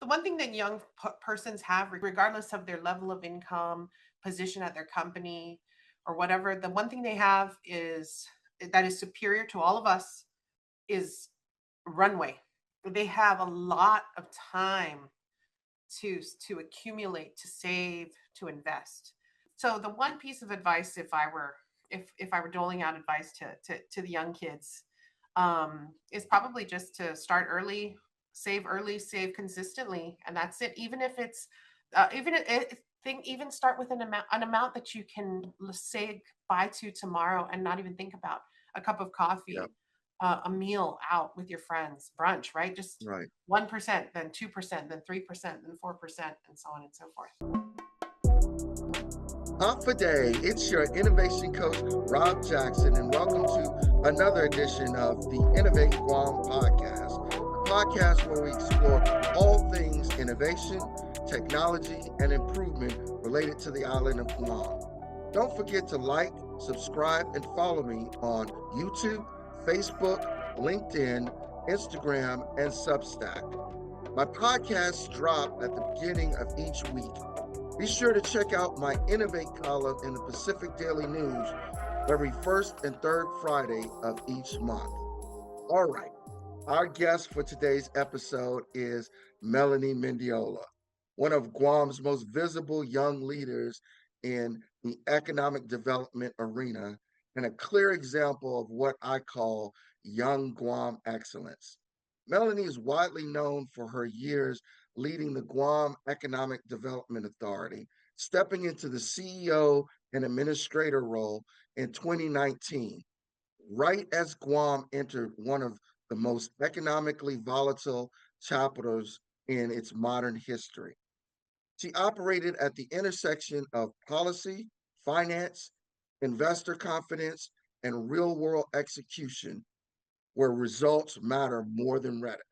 one thing that young persons have, regardless of their level of income, position at their company, or whatever, the one thing they have is that is superior to all of us is runway. They have a lot of time to accumulate, to save, to invest. So the one piece of advice, if I were doling out advice to the young kids, is probably just to start early, save consistently, and that's it. Even if it's even start with an amount that you can say bye to tomorrow and not even think about a cup of Yeah. coffee, a meal out with your friends, brunch, right? Just Right. 1%, then 2%, then 3%, then 4%, and so on and so forth. Alpha Day, it's your innovation coach, Rob Jackson, and welcome to another edition of the Innovate Guam Podcast, the podcast where we explore all things innovation, technology, and improvement related to the island of Guam. Don't forget to like, subscribe, and follow me on YouTube, Facebook, LinkedIn, Instagram, and Substack. My podcasts drop at the beginning of each week. Be sure to check out my Innovate column in the Pacific Daily News every first and third Friday of each month. All right, our guest for today's episode is Melanie Mendiola, one of Guam's most visible young leaders in the economic development arena and a clear example of what I call young Guam excellence. Melanie is widely known for her years leading the Guam Economic Development Authority, stepping into the CEO and administrator role in 2019, right as Guam entered one of the most economically volatile chapters in its modern history. She operated at the intersection of policy, finance, investor confidence, and real world execution, where results matter more than rhetoric.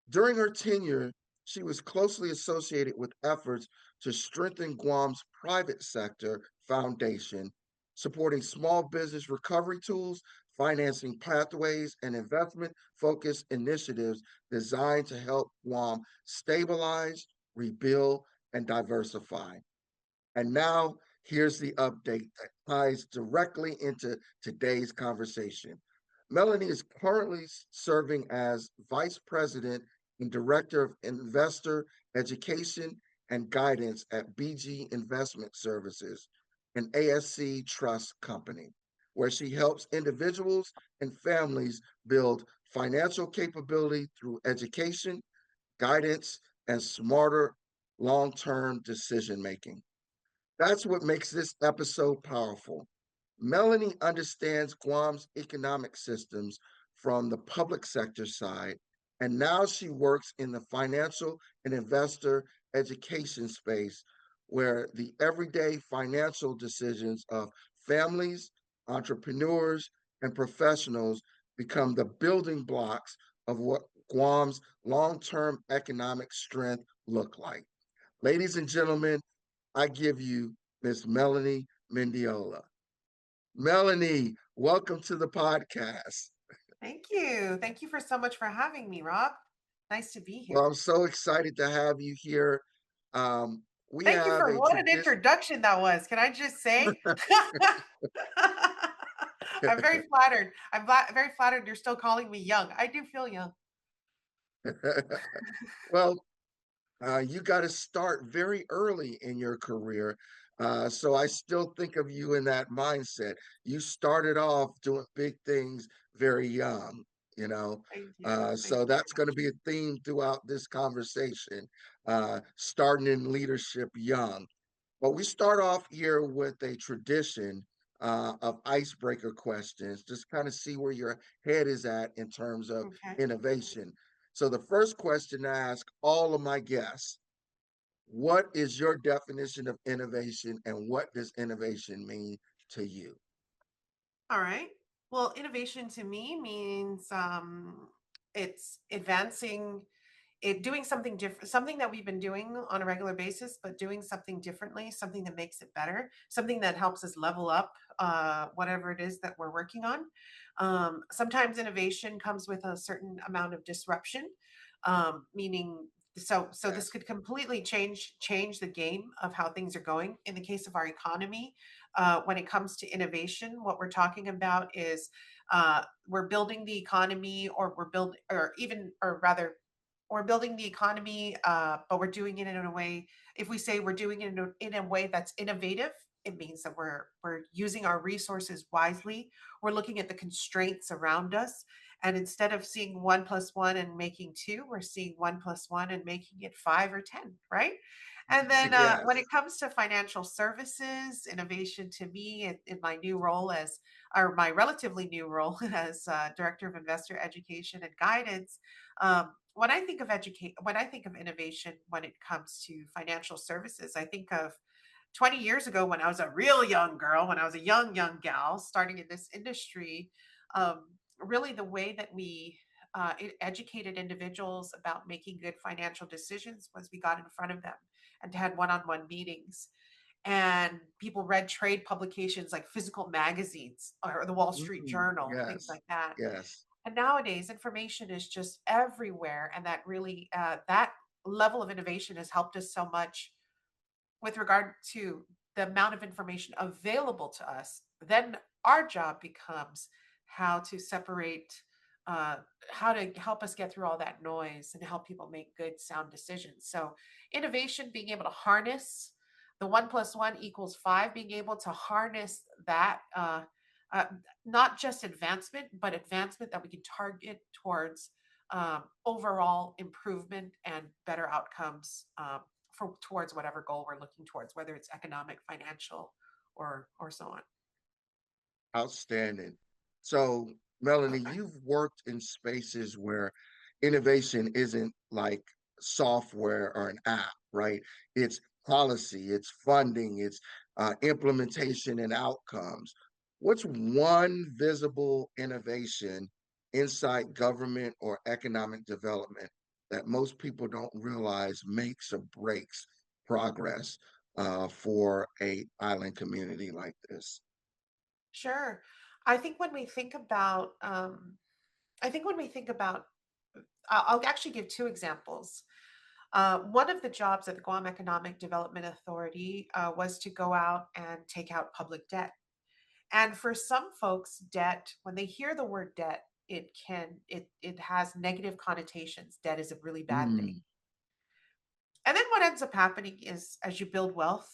During her tenure, she was closely associated with efforts to strengthen Guam's private sector foundation, supporting small business recovery tools, financing pathways, and investment focused initiatives designed to help Guam stabilize, rebuild, and diversify. And now, here's the update that ties directly into today's conversation. Melanie is currently serving as Vice President and Director of Investor Education and Guidance at BG Investment Services, an ASC trust company, where she helps individuals and families build financial capability through education, guidance, and smarter long term decision making. That's what makes this episode powerful. Melanie understands Guam's economic systems from the public sector side, and now she works in the financial and investor education space where the everyday financial decisions of families, entrepreneurs, and professionals become the building blocks of what Guam's long term economic strength look like. Ladies and gentlemen, I give you Miss Melanie Mendiola. Melanie, welcome to the podcast. Thank you. Thank you for so much for having me, Rob. Nice to be Well, here. I'm so excited to have you here. Um, we Thank you have for a what an tradition. introduction that was. Can I just say? I'm very flattered. Very flattered you're still calling me young. I do feel young. Well, you got to start very early in your career. So I still think of you in that mindset. You started off doing big things very young, you know. Thank you. Thank So you very that's going to be a theme throughout this conversation, starting in leadership young. But we start off here with a tradition of icebreaker questions, just kind of see where your head is at in terms of much. Okay. innovation. So the first question I ask all of my guests: what is your definition of innovation and what does innovation mean to you? All right. Well, innovation to me means it's advancing doing something different, something that we've been doing on a regular basis, but doing something differently, something that makes it better, something that helps us level up whatever it is that we're working on. Sometimes innovation comes with a certain amount of disruption, meaning So this Yes. could completely change the game of how things are going. In the case of our economy, when it comes to innovation, what we're talking about is we're building the economy, or we're building, or even, or rather, we're building the economy, but we're doing it in a way. If we say we're doing it in a way that's innovative, it means that we're using our resources wisely. We're looking at the constraints around us, and instead of seeing 1 plus 1 and making two, we're seeing 1 plus 1 and making it 5 or 10, right? And then when Yes. it comes to financial services, innovation to me in my new role as, or my relatively new role as Director of Investor Education and Guidance, when I think of innovation when it comes to financial services, I think of 20 years ago when I was a real young girl, when I was a young gal starting in this industry. Really, the way that we educated individuals about making good financial decisions was we got in front of them and had one-on-one meetings, and people read trade publications like physical magazines or the Wall Street Journal, things Yes. like that. Yes. And nowadays, information is just everywhere, and that really that level of innovation has helped us so much with regard to the amount of information available to us. Then our job becomes how to separate, uh, how to help us get through all that noise and help people make good, sound decisions. So, innovation, being able to harness the 1 plus 1 equals 5, being able to harness that. Uh, Not just advancement, but advancement that we can target towards overall improvement and better outcomes for towards whatever goal we're looking towards, whether it's economic, financial, or so on. Outstanding. So, Melanie, you've worked in spaces where innovation isn't like software or an app, right? It's policy, it's funding, it's implementation and outcomes. What's one visible innovation inside government or economic development that most people don't realize makes or breaks progress for a island community like this? Sure. I think when we think about, I think when we think about, I'll actually give two examples. One of the jobs at the Guam Economic Development Authority was to go out and take out public debt. And for some folks, debt, when they hear the word debt, it has negative connotations. Debt is a really bad thing. Mm. And then what ends up happening is as you build wealth,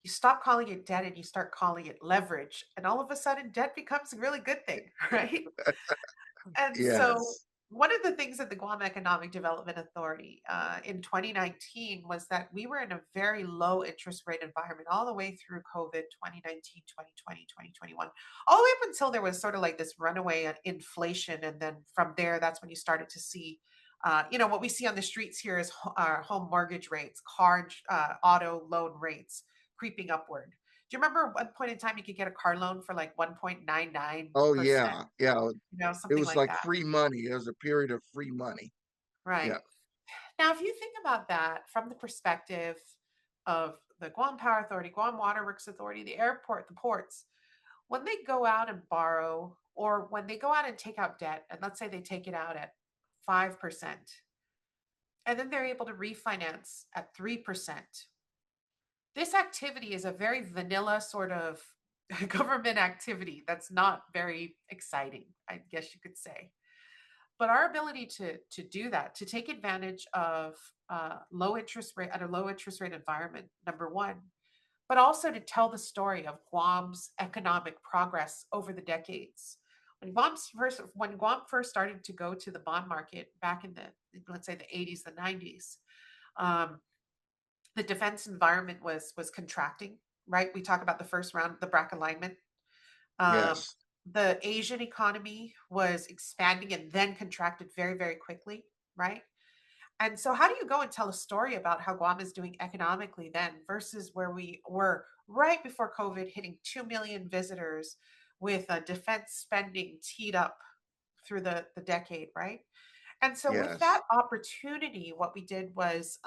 you stop calling it debt and you start calling it leverage. And all of a sudden, debt becomes a really good thing, right? And so, Yes. one of the things at the Guam Economic Development Authority in 2019 was that we were in a very low interest rate environment all the way through COVID 2019, 2020, 2021, all the way up until there was sort of like this runaway inflation. And then from there, that's when you started to see, what we see on the streets here is home mortgage rates, auto loan rates creeping upward. Do you remember at one point in time you could get a car loan for like Oh 1.99%? yeah. Yeah. It Something was like like that. free money. It was a period of free money. Right. Yeah. Now, if you think about that from the perspective of the Guam Power Authority, Guam Waterworks Authority, the airport, the ports, when they go out and borrow, or when they go out and take out debt, and let's say they take it out at 5%, and then they're able to refinance at 3%, this activity is a very vanilla sort of government activity that's not very exciting, I guess you could say. But our ability to do that, to take advantage of low interest rate at a low interest rate environment, number one, but also to tell the story of Guam's economic progress over the decades. When Guam first started to go to the bond market back in the, let's say, the 80s, the 90s, um, the defense environment was contracting. Right, we talk about the first round, the BRAC alignment. Um, Yes. the Asian economy was expanding and then contracted very, very quickly, right? And so, how do you go and tell a story about how Guam is doing economically then versus where we were right before COVID, hitting 2 million visitors with defense spending teed up through the decade, right? And so, with Yes. that opportunity, what we did was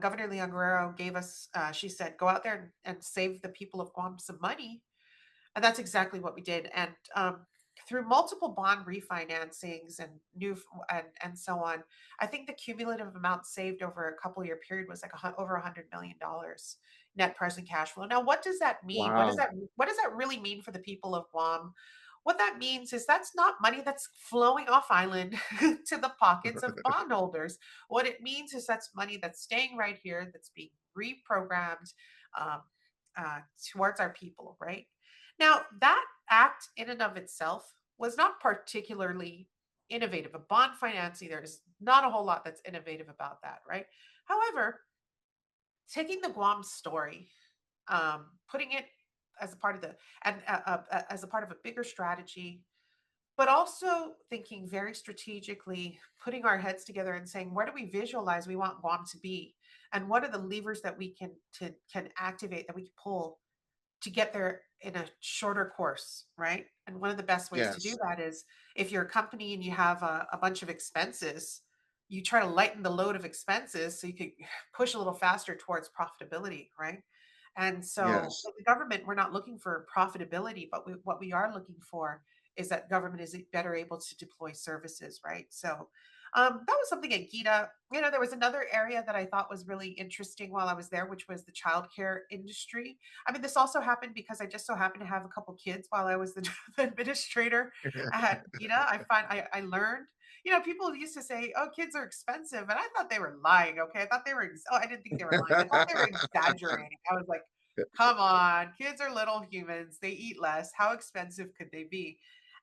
Governor Leon Guerrero gave us, she said, go out there and save the people of Guam some money, and that's exactly what we did. And through multiple bond refinancings and and so on, I think the cumulative amount saved over a couple year period was like over $100 million net present cash flow. Now, what does that mean? Wow. What does that really mean for the people of Guam? What that means is that's not money that's flowing off island to the pockets of bondholders. What it means is that's money that's staying right here, that's being reprogrammed um, towards our people, right? Now, that act in and of itself was not particularly innovative. A bond financing, there's not a whole lot that's innovative about that, right? However, taking the Guam story, putting it as a part of the and as a part of a bigger strategy, but also thinking very strategically, putting our heads together and saying, where do we visualize we want Guam to be, and what are the levers that we can activate, that we can pull to get there in a shorter course, right? And one of the best ways to do Yes. that is, if you're a company and you have a bunch of expenses, you try to lighten the load of expenses so you can push a little faster towards profitability, right? And so Yes. with the government, we're not looking for profitability, but what we are looking for is that government is better able to deploy services, right? So that was something at GEDA. There was another area that I thought was really interesting while I was there, which was the childcare industry. I mean, this also happened because I just so happened to have a couple kids while I was the administrator at GEDA. I learned, people used to say, "Oh, kids are expensive," and I thought they were lying. Okay, I thought they were. Oh, I didn't think they were lying. I thought they were exaggerating. I was like, "Come on, kids are little humans. They eat less. How expensive could they be?"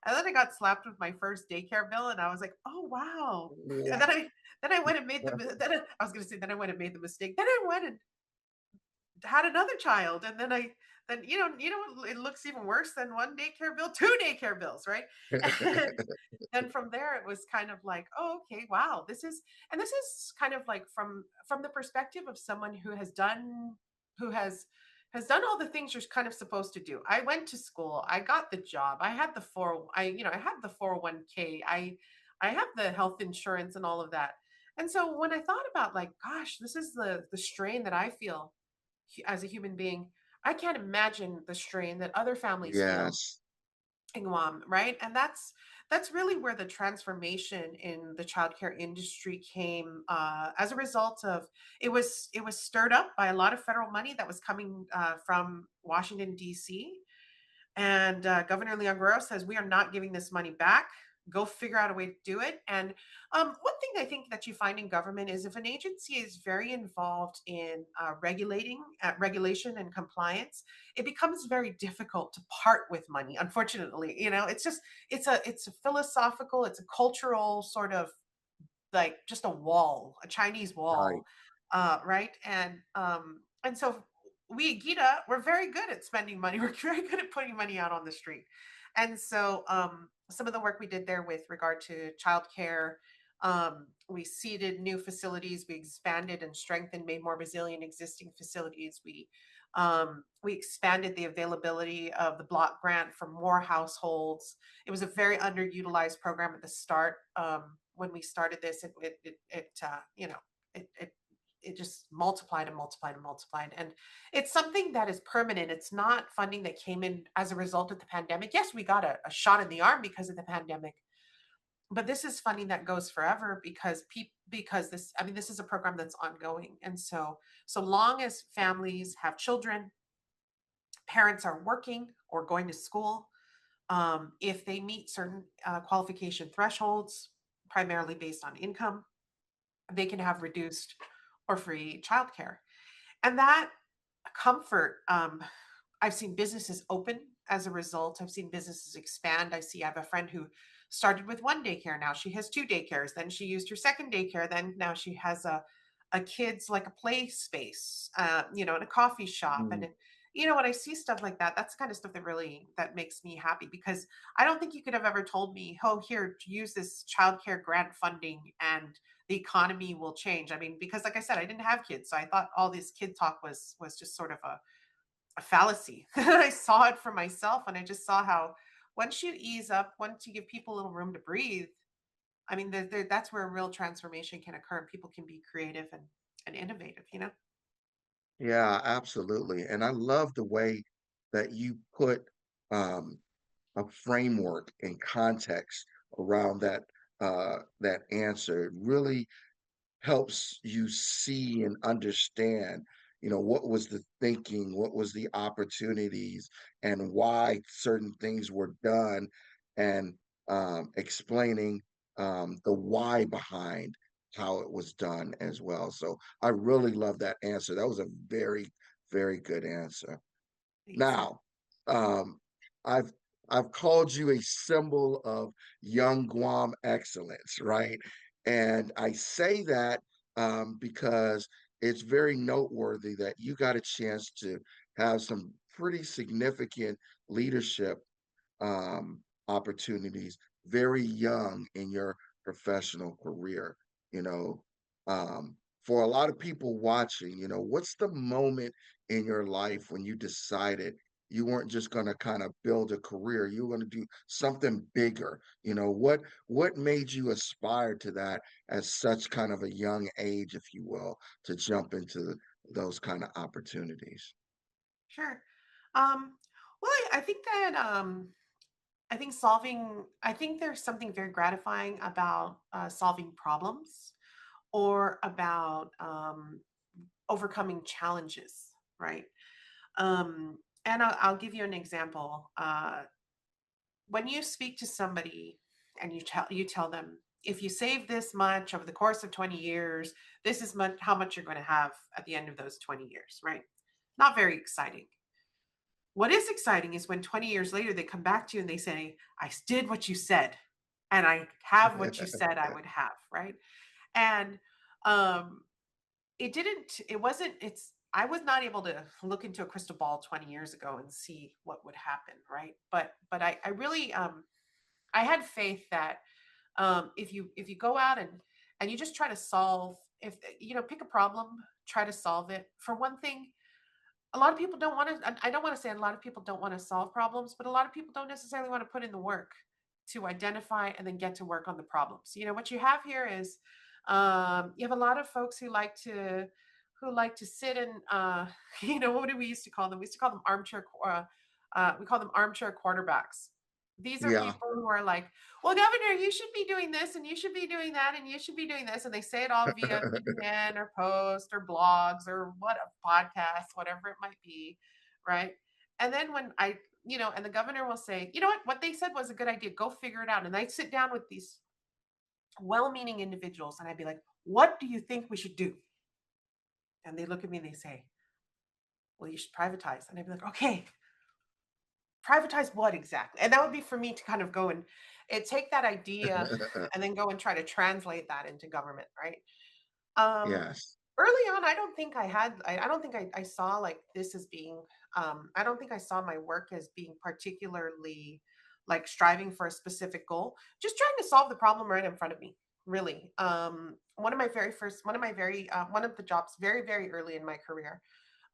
And then I got slapped with my first daycare bill, and I was like, "Oh wow!" And Wow. then I went and made I was going to say, then I went and made the mistake. Then I went and had another child, and then it looks even worse than one daycare bill, two daycare bills, right? And then from there it was kind of like, oh, okay, wow, this is kind of like from the perspective of someone who has done all the things you're kind of supposed to do. I went to school, I got the job, I had the 4 I had the 401k, I have the health insurance and all of that. And so when I thought about, like, gosh, this is the strain that I feel as a human being, I can't imagine the strain that other families feel Yes. in Guam, right? And that's really where the transformation in the childcare industry came, as a result of, it was stirred up by a lot of federal money that was coming from Washington D.C., and Governor Leon Guerrero says, we are not giving this money back. Go figure out a way to do it. And one thing I think that you find in government is, if an agency is very involved in regulation and compliance, it becomes very difficult to part with money. Unfortunately, it's a philosophical, it's a cultural sort of, like, just a wall, a Chinese Right. wall, right? And so we at GITA, we're very good at spending money. We're very good at putting money out on the street. And so some of the work we did there with regard to childcare, we seeded new facilities, we expanded and strengthened, made more resilient existing facilities. We expanded the availability of the block grant for more households. It was a very underutilized program at the start. When we started this, it just multiplied and multiplied and multiplied. And it's something that is permanent. It's not funding that came in as a result of the pandemic. Yes, we got a shot in the arm because of the pandemic, but this is funding that goes forever, because this is a program that's ongoing. And so long as families have children, parents are working or going to school, if they meet certain qualification thresholds, primarily based on income, they can have reduced or free childcare. And that comfort, I've seen businesses open as a result. I've seen businesses expand. I have a friend who started with one daycare. Now she has two daycares. Then she used her second daycare. Then now she has a kids, like, a play space, and a coffee shop. Mm. When I see stuff like that, that's the kind of stuff that makes me happy, because I don't think you could have ever told me, oh, here, use this childcare grant funding and the economy will change. I mean, because, like I said, I didn't have kids, so I thought all this kid talk was just sort of a fallacy. I saw it for myself, and I just saw how, once you ease up, once you give people a little room to breathe, I mean, that's where a real transformation can occur, and people can be creative and innovative. Yeah, absolutely. And I love the way that you put um, a framework and context around that answer. It really helps you see and understand, what was the thinking, what was the opportunities, and why certain things were done, and explaining the why behind how it was done as well. So I really love that answer. That was a very, very good answer. Thanks. Now, um, I've I've called you a symbol of young Guam excellence, right? And I say that because it's very noteworthy that you got a chance to have some pretty significant leadership opportunities very young in your professional career. You know, for a lot of people watching, what's the moment in your life when you decided you weren't just going to kind of build a career, you were going to do something bigger? What made you aspire to that at such kind of a young age, if you will, to jump into those kind of opportunities? Sure. Well, I think that I think there's something very gratifying about solving problems or about overcoming challenges, right? And I'll give you an example. When you speak to somebody and you tell them, if you save this much over the course of 20 years, this is how much you're going to have at the end of those 20 years, right? Not very exciting. What is exciting is when 20 years later they come back to you and they say, I did what you said and I have what you said I would have, right? And um it wasn't it's I was not able to look into a crystal ball 20 years ago and see what would happen, right? But I really I had faith that if you go out and you just try to solve, if pick a problem, try to solve it. For one thing, a lot of people don't want to, I don't want to say a lot of people don't want to solve problems, but a lot of people don't necessarily want to put in the work to identify and then get to work on the problems. What you have here is you have a lot of folks who like to sit and what do we used to call them? We used to call them we call them armchair quarterbacks. These are Yeah. people who are like, well, governor, you should be doing this and you should be doing that and you should be doing this. And they say it all via VPN or post or blogs or what a podcast, whatever it might be. Right. And then and the governor will say, what they said was a good idea. Go figure it out. And I sit down with these well-meaning individuals and I'd be like, what do you think we should do? And they look at me and they say, well, you should privatize. And I'd be like, okay, privatize what exactly? And that would be for me to kind of go and take that idea and then go and try to translate that into government, right? Um, Yes. Early on, I don't think I don't think I saw like this as being, I don't think I saw my work as being particularly like striving for a specific goal, just trying to solve the problem right in front of me, really. One of the jobs very, very early in my career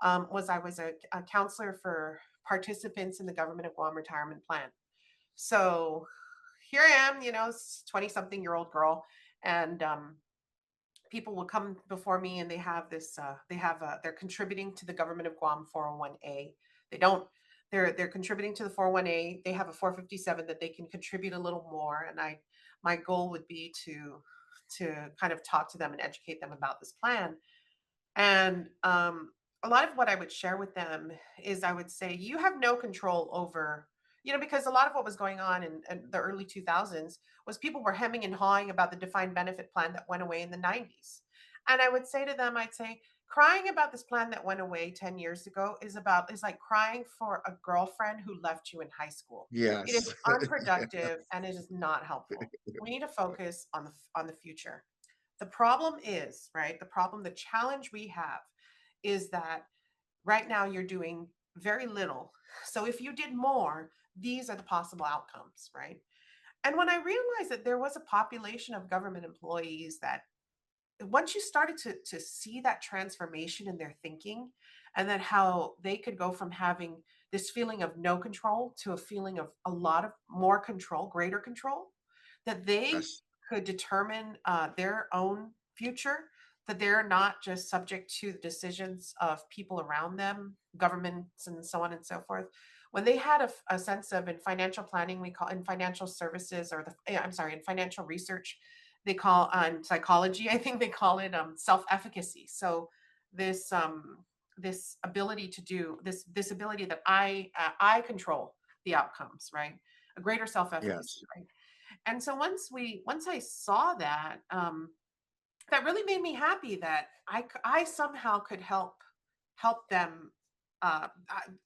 was I was a counselor for participants in the government of Guam retirement plan. So here I am, 20 something year old girl, and people will come before me and they're contributing to the government of Guam 401a. They don't, they're contributing to the 401a. They have a 457 that they can contribute a little more. And my goal would be to kind of talk to them and educate them about this plan. And a lot of what I would share with them is I would say, you have no control over, because a lot of what was going on in the early 2000s was people were hemming and hawing about the defined benefit plan that went away in the 90s. And I would say to them, I'd say, crying about this plan that went away 10 years ago is like crying for a girlfriend who left you in high school. It is Yes. unproductive and it is not helpful. We need to focus on the future. The problem is, right? The challenge we have is that right now you're doing very little. So if you did more, these are the possible outcomes, right? And when I realized that there was a population of government employees that once you started to see that transformation in their thinking, and then how they could go from having this feeling of no control to a feeling of a lot of more control, greater control, that they Yes. could determine their own future, that they're not just subject to the decisions of people around them, governments, and so on and so forth. when they had a sense of, in financial planning, we call, in financial services, or in financial research, they call, on psychology, I think they call it self-efficacy. So this this ability to do this ability that I control the outcomes, right? A greater self-efficacy, Yes. right? And so once I saw that, that really made me happy that I somehow could help them,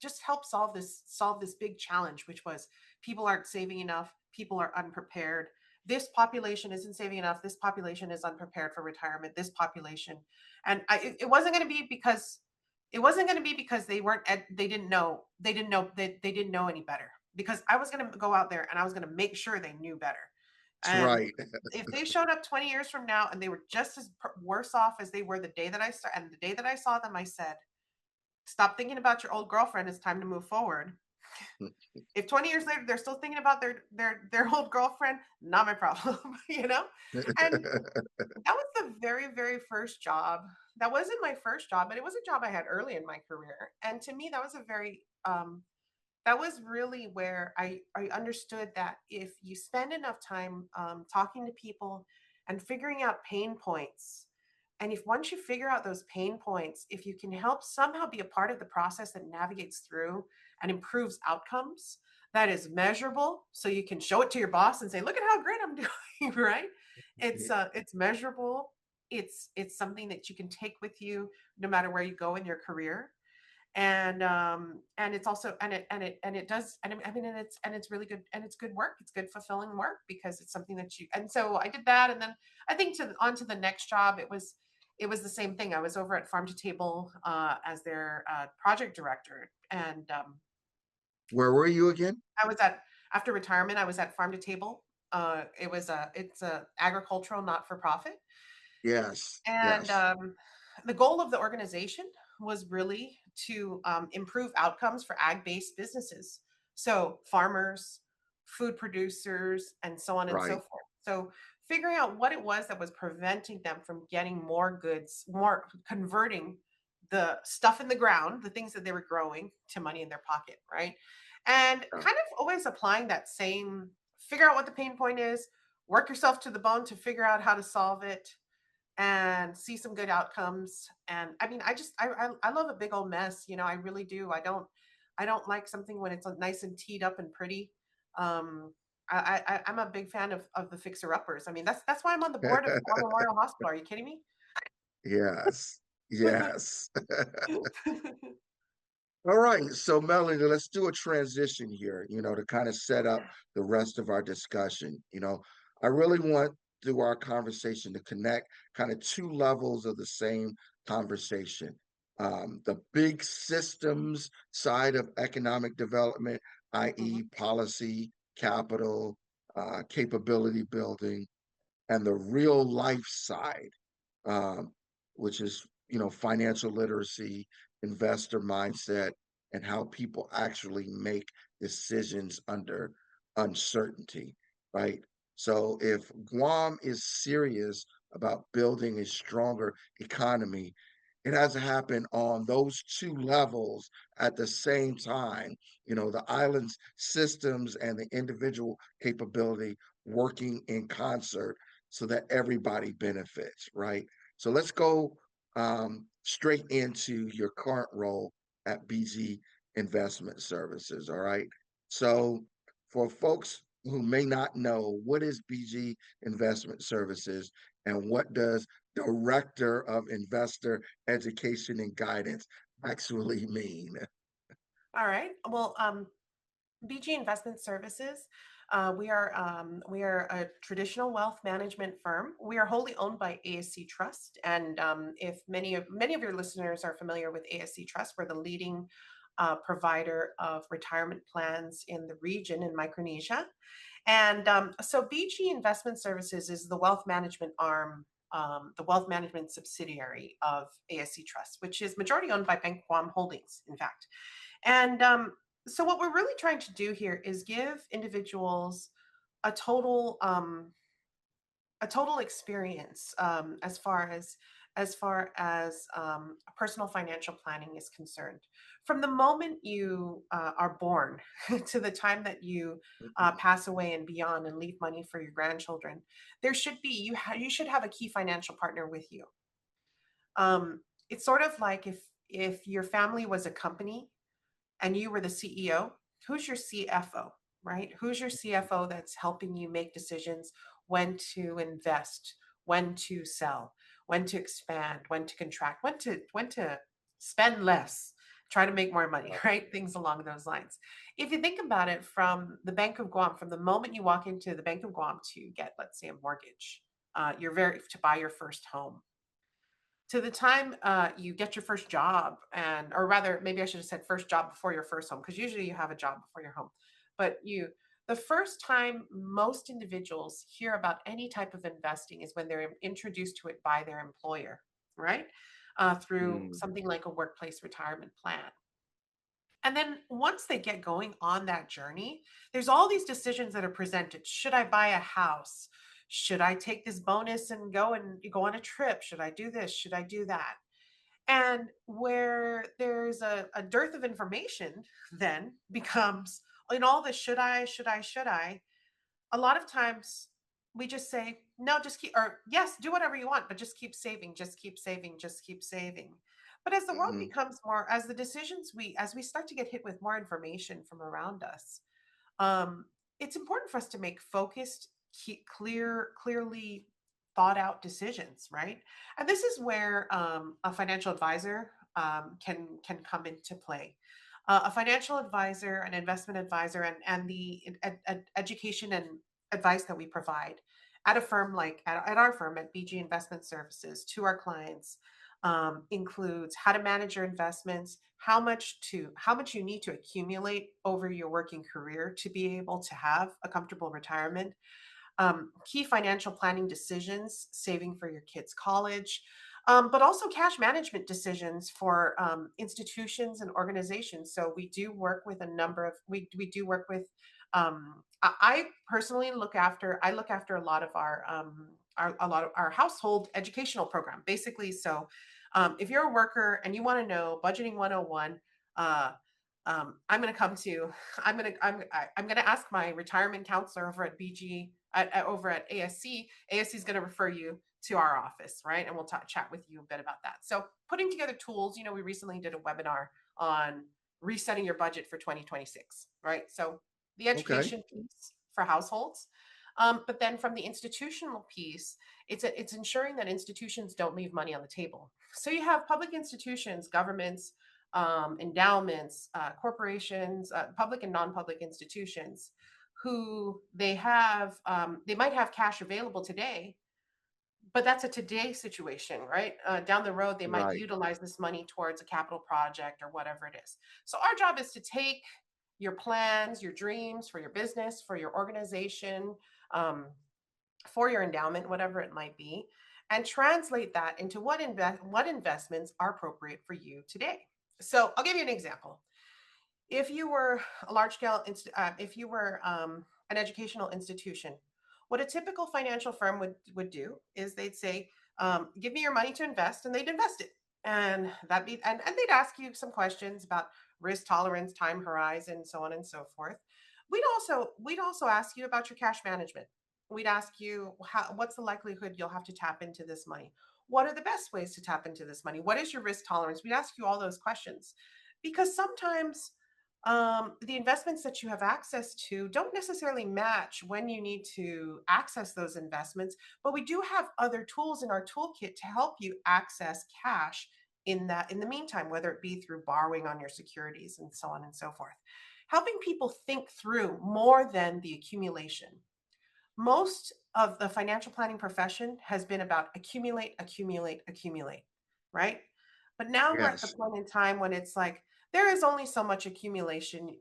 just help solve this big challenge, which was people aren't saving enough, people are unprepared. This population isn't saving enough. This population is unprepared for retirement. This population, and it wasn't going to be because they weren't they didn't know any better, because I was going to go out there and I was going to make sure they knew better. That's And right. if they showed up 20 years from now and they were just as worse off as they were the day that I started, and the day that I saw them, I said, stop thinking about your old girlfriend. It's time to move forward. If 20 years later they're still thinking about their old girlfriend, not my problem, you know? And that was the very, very first job. That wasn't my first job, but it was a job I had early in my career. And to me, that was a very that was really where I understood that if you spend enough time talking to people and figuring out pain points, and if once you figure out those pain points, if you can help somehow be a part of the process that navigates through and improves outcomes, that is measurable, so you can show it to your boss and say, "Look at how great I'm doing," right? It's measurable. It's something that you can take with you no matter where you go in your career. And it's also, and it does, and I mean, and it's really good, and it's good work. It's good fulfilling work, because it's something that you, and so I did that. And then I think on to the next job, it was the same thing. I was over at Farm to Table as their project director. And Where were you again? I was at, after retirement, I was at Farm to Table. It's a agricultural not for profit. Yes. And Yes. the goal of the organization was really to improve outcomes for ag-based businesses. So farmers, food producers, and so on and so Right. forth. So figuring out what it was that was preventing them from getting more goods, more converting the stuff in the ground, the things that they were growing, to money in their pocket, right? And Yeah. kind of always applying that same, figure out what the pain point is, work yourself to the bone to figure out how to solve it, and see some good outcomes. And I mean, I love a big old mess, you know, I really do. I don't like something when it's nice and teed up and pretty. Um, I'm a big fan of the fixer uppers. I mean, that's why I'm on the board of War Memorial Hospital. Are you kidding me? Yes. Yes. All right. So, Melanie, let's do a transition here, to kind of set up the rest of our discussion. I really want through our conversation to connect kind of two levels of the same conversation. The big systems side of economic development, Mhm. i.e., policy, capital, capability building, and the real life side, um, which is financial literacy, investor mindset, and how people actually make decisions under uncertainty, right? So if Guam is serious about building a stronger economy, it has to happen on those two levels at the same time. The island's systems and the individual capability working in concert so that everybody benefits, right? So let's go straight into your current role at BG Investment Services, all right? So for folks who may not know, what is BG Investment Services and what does Director of Investor Education and Guidance actually mean? All right. Well, BG Investment Services. We are a traditional wealth management firm. We are wholly owned by ASC Trust, and if many of your listeners are familiar with ASC Trust, we're the leading provider of retirement plans in the region in Micronesia. And so BG Investment Services is the wealth management arm, the wealth management subsidiary of ASC Trust, which is majority owned by Bank Guam Holdings, in fact. And so what we're really trying to do here is give individuals a total experience, as far as far as personal financial planning is concerned. From the moment you are born to the time that you pass away and beyond and leave money for your grandchildren, there should be you should have a key financial partner with you. It's sort of like if your family was a company and you were the CEO, who's your CFO, right? Who's your CFO that's helping you make decisions when to invest, when to sell, when to expand, when to contract, when to spend less, try to make more money, right? Things along those lines. If you think about it from the Bank of Guam, from the moment you walk into the Bank of Guam to get, let's say, a mortgage, to buy your first home, to the time you get your first job, and or rather maybe I should have said first job before your first home, because usually you have a job before your home, but the first time most individuals hear about any type of investing is when they're introduced to it by their employer, right? Through Mm, something like a workplace retirement plan. And then once they get going on that journey, there's all these decisions that are presented. Should I buy a house? Should I take this bonus and go on a trip? Should I do this? Should I do that? And where there's a dearth of information, then becomes in all the should I, a lot of times we just say, no, just keep, or yes, do whatever you want, but just keep saving, just keep saving, just keep saving. But as the world mhm. becomes more, as we start to get hit with more information from around us, it's important for us to make focused, clearly thought out decisions, right? And this is where a financial advisor can come into play. A financial advisor, an investment advisor, and the education and advice that we provide at a firm like at our firm at BG Investment Services to our clients includes how to manage your investments, how much you need to accumulate over your working career to be able to have a comfortable retirement, key financial planning decisions, saving for your kids' college, but also cash management decisions for institutions and organizations. So we do work with a number of we do work with. I personally look after a lot of our household educational program, basically. So if you're a worker and you want to know budgeting 101, uh, I'm going to come to I'm going to ask my retirement counselor over at BG over at ASC. ASC is going to refer you to our office, right? And we'll chat with you a bit about that. So putting together tools, we recently did a webinar on resetting your budget for 2026, right? So the Okay. education piece for households. But then from the institutional piece, it's ensuring that institutions don't leave money on the table. So you have public institutions, governments, endowments, corporations, public and non-public institutions, who they might have cash available today, but that's a today situation, right? Down the road, they might Right. utilize this money towards a capital project or whatever it is. So our job is to take your plans, your dreams for your business, for your organization, um, for your endowment, whatever it might be, and translate that into what investments are appropriate for you today. So I'll give you an example. If you were a large scale, if you were an educational institution, what a typical financial firm would do is they'd say, "Give me your money to invest," and they'd invest it, and and they'd ask you some questions about risk tolerance, time horizon, so on and so forth. We'd also ask you about your cash management. We'd ask you what's the likelihood you'll have to tap into this money. What are the best ways to tap into this money? What is your risk tolerance? We'd ask you all those questions because sometimes the investments that you have access to don't necessarily match when you need to access those investments, but we do have other tools in our toolkit to help you access cash in the meantime, whether it be through borrowing on your securities and so on and so forth. Helping people think through more than the accumulation. Most of the financial planning profession has been about accumulate, accumulate, accumulate, right? But now we're at the Yes. point in time when it's like there is only so much accumulation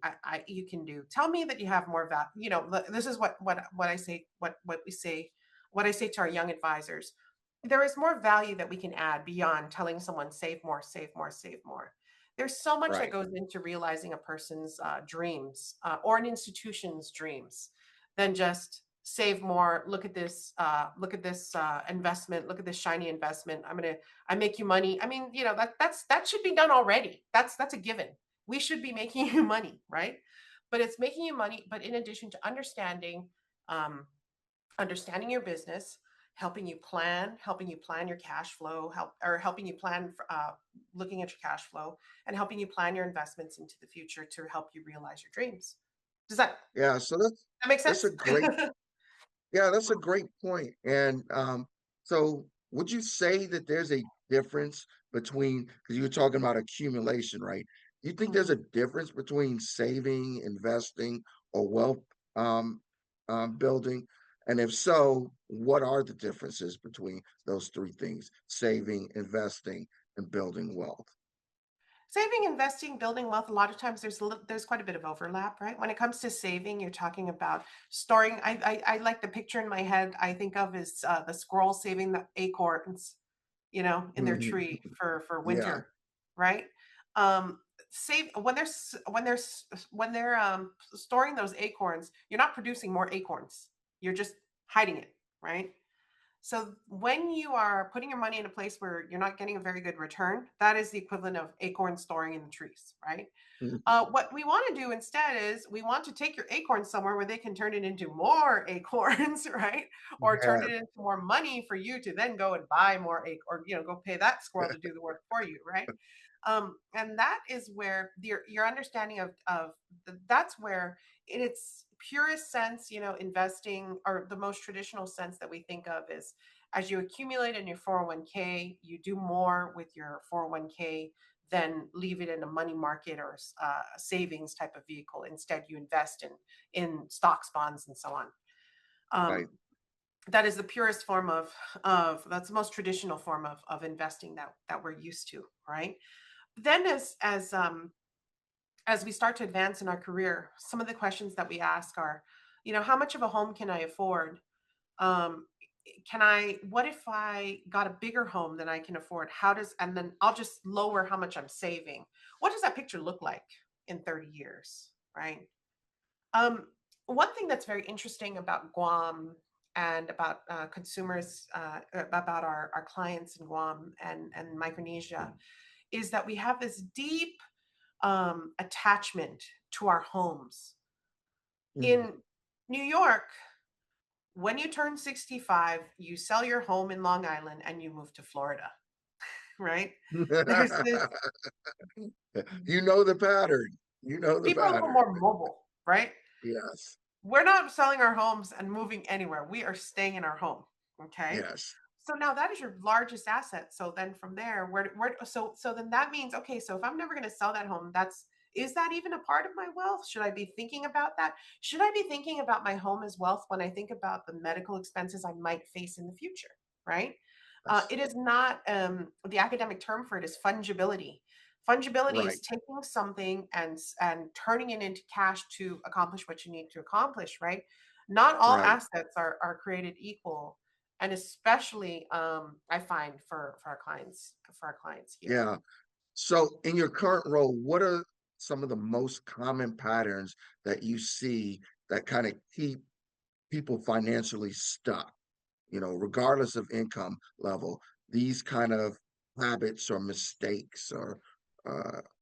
you can do. Tell me that you have more value. This is what I say. What we say. What I say to our young advisors. There is more value that we can add beyond telling someone save more, save more, save more. There's so much that Right. goes into realizing a person's dreams or an institution's dreams than just save more. Look at this investment. Look at this shiny investment. I make you money. I mean, that should be done already. That's a given. We should be making you money, right? But it's making you money. But in addition to um, understanding your business, helping you plan your cash flow, helping you plan, looking at your cash flow, and helping you plan your investments into the future to help you realize your dreams. Does Yeah, so that make that's a sense? great yeah, that's a great point. And so would you say that there's a difference between, because you were talking about accumulation, right? Do you think there's Mhm. a difference between saving, investing, or wealth um, building? And if so, what are the differences between those three things: saving, investing, and building wealth? Saving, investing, building wealth, a lot of times there's quite a bit of overlap, right? When it comes to saving, you're talking about storing. I like the picture in my head I think of is the squirrel saving the acorns, in their Mhm. tree for Yeah, winter, right? Um, Save when they're storing those acorns, you're not producing more acorns. You're just hiding it, right? So when you are putting your money in a place where you're not getting a very good return, that is the equivalent of acorns storing in the trees, right? What we want to do instead is we want to take your acorns somewhere where they can turn it into more acorns, right? Or turn yeah, it into more money for you to then go and buy more or go pay that squirrel to do the work for you, right? And that is where your understanding of that's where in its purest sense, investing, or the most traditional sense that we think of is as you accumulate in your 401k, you do more with your 401k than leave it in a money market or a savings type of vehicle. Instead, you invest in stocks, bonds, and so on. right. Um, that is the purest form of that's the most traditional form of investing that we're used to, right? Then as we start to advance in our career, some of the questions that we ask are, how much of a home can I afford? um what if I got a bigger home than I can afford? And then I'll just lower how much I'm saving. What does that picture look like in 30 years, right? um One thing that's very interesting about Guam and about consumers, about our clients in Guam and Micronesia, is that we have this deep attachment to our homes. Mhm. In New York, when you turn 65, you sell your home in Long Island and you move to Florida, right? There's this, You know the pattern. You know the people are a little pattern. more mobile, right? Yes, We're not selling our homes and moving anywhere. We are staying in our home. Okay. yes, So now that is your largest asset. So then from there, so then that means, okay, so if I'm never going to sell that home, is that even a part of my wealth? Should I be thinking about that? Should I be thinking about my home as wealth when I think about the medical expenses I might face in the future? Right? yes. It is not, the academic term for it is fungibility. Fungibility Right, is taking something and turning it into cash to accomplish what you need to accomplish. Right? Not all right. assets are created equal, and especially I find for our clients here. Yeah. So in your current role, what are some of the most common patterns that you see that kind of keep people financially stuck, regardless of income level, these kind of habits or mistakes or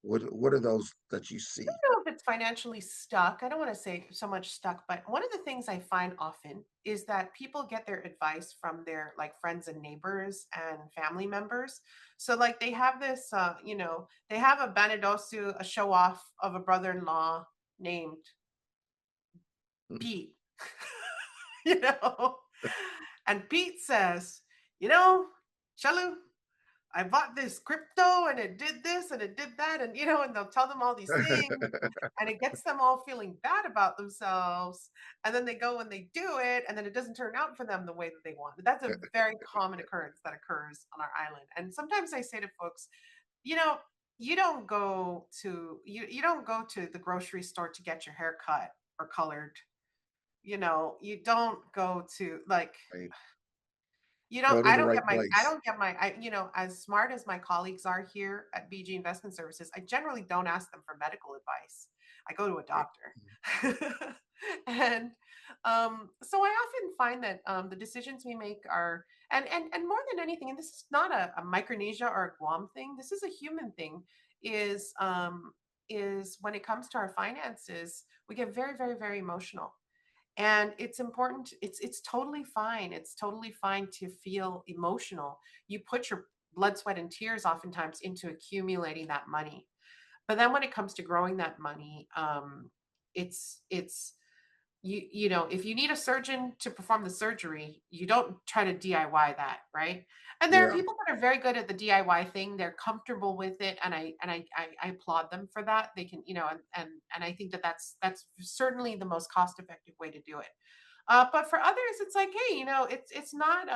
what are those that you I see? don't know if it's financially stuck. I don't want to say so much stuck, but one of the things I find often is that people get their advice from their like friends and neighbors and family members. So like they have this, they have a banidosu, a show off of a brother-in-law named Mm. Pete, you know, and Pete says, you know, Chalu, I bought this crypto and it did this and it did that. And, and they'll tell them all these things and it gets them all feeling bad about themselves. And then they go and they do it and then it doesn't turn out for them the way that they want. That's a very common occurrence that occurs on our island. And sometimes I say to folks, you know, you don't go to the grocery store to get your hair cut or colored. You don't go to like Right. Go to I the don't right get place. as smart as my colleagues are here at BG Investment Services, I generally don't ask them for medical advice. I go to a Right. doctor. And so I often find that the decisions we make are, and more than anything, and this is not a Micronesia or a Guam thing, this is a human thing, is when it comes to our finances, we get very, very, very emotional. And it's important, it's totally fine, it's totally fine to feel emotional. You put your blood, sweat, and tears oftentimes into accumulating that money, but then when it comes to growing that money, it's if you need a surgeon to perform the surgery, you don't try to DIY that, right? And there are Yeah. people that are very good at the DIY thing. They're comfortable with it, and I applaud them for that. They can, and I think that that's certainly the most cost effective way to do it. But for others, it's like, hey, it's not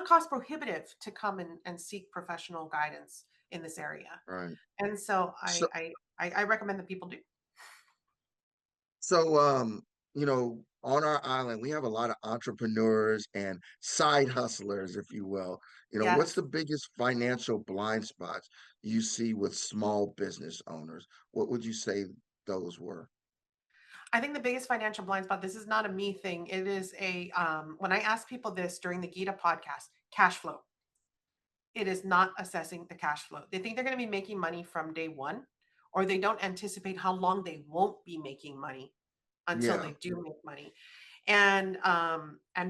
cost prohibitive to come and seek professional guidance in this area. Right. And so So, I recommend that people do. so, on our island, we have a lot of entrepreneurs and side hustlers, if you will. What's Yes. the biggest financial blind spots you see with small business owners? What would you say those were? I think the biggest financial blind spot, this is not a me thing. It is when I ask people this during the GEDA podcast, cash flow. It is not assessing the cash flow. They think they're going to be making money from day one, or they don't anticipate how long they won't be making money until Yeah. they do make money. And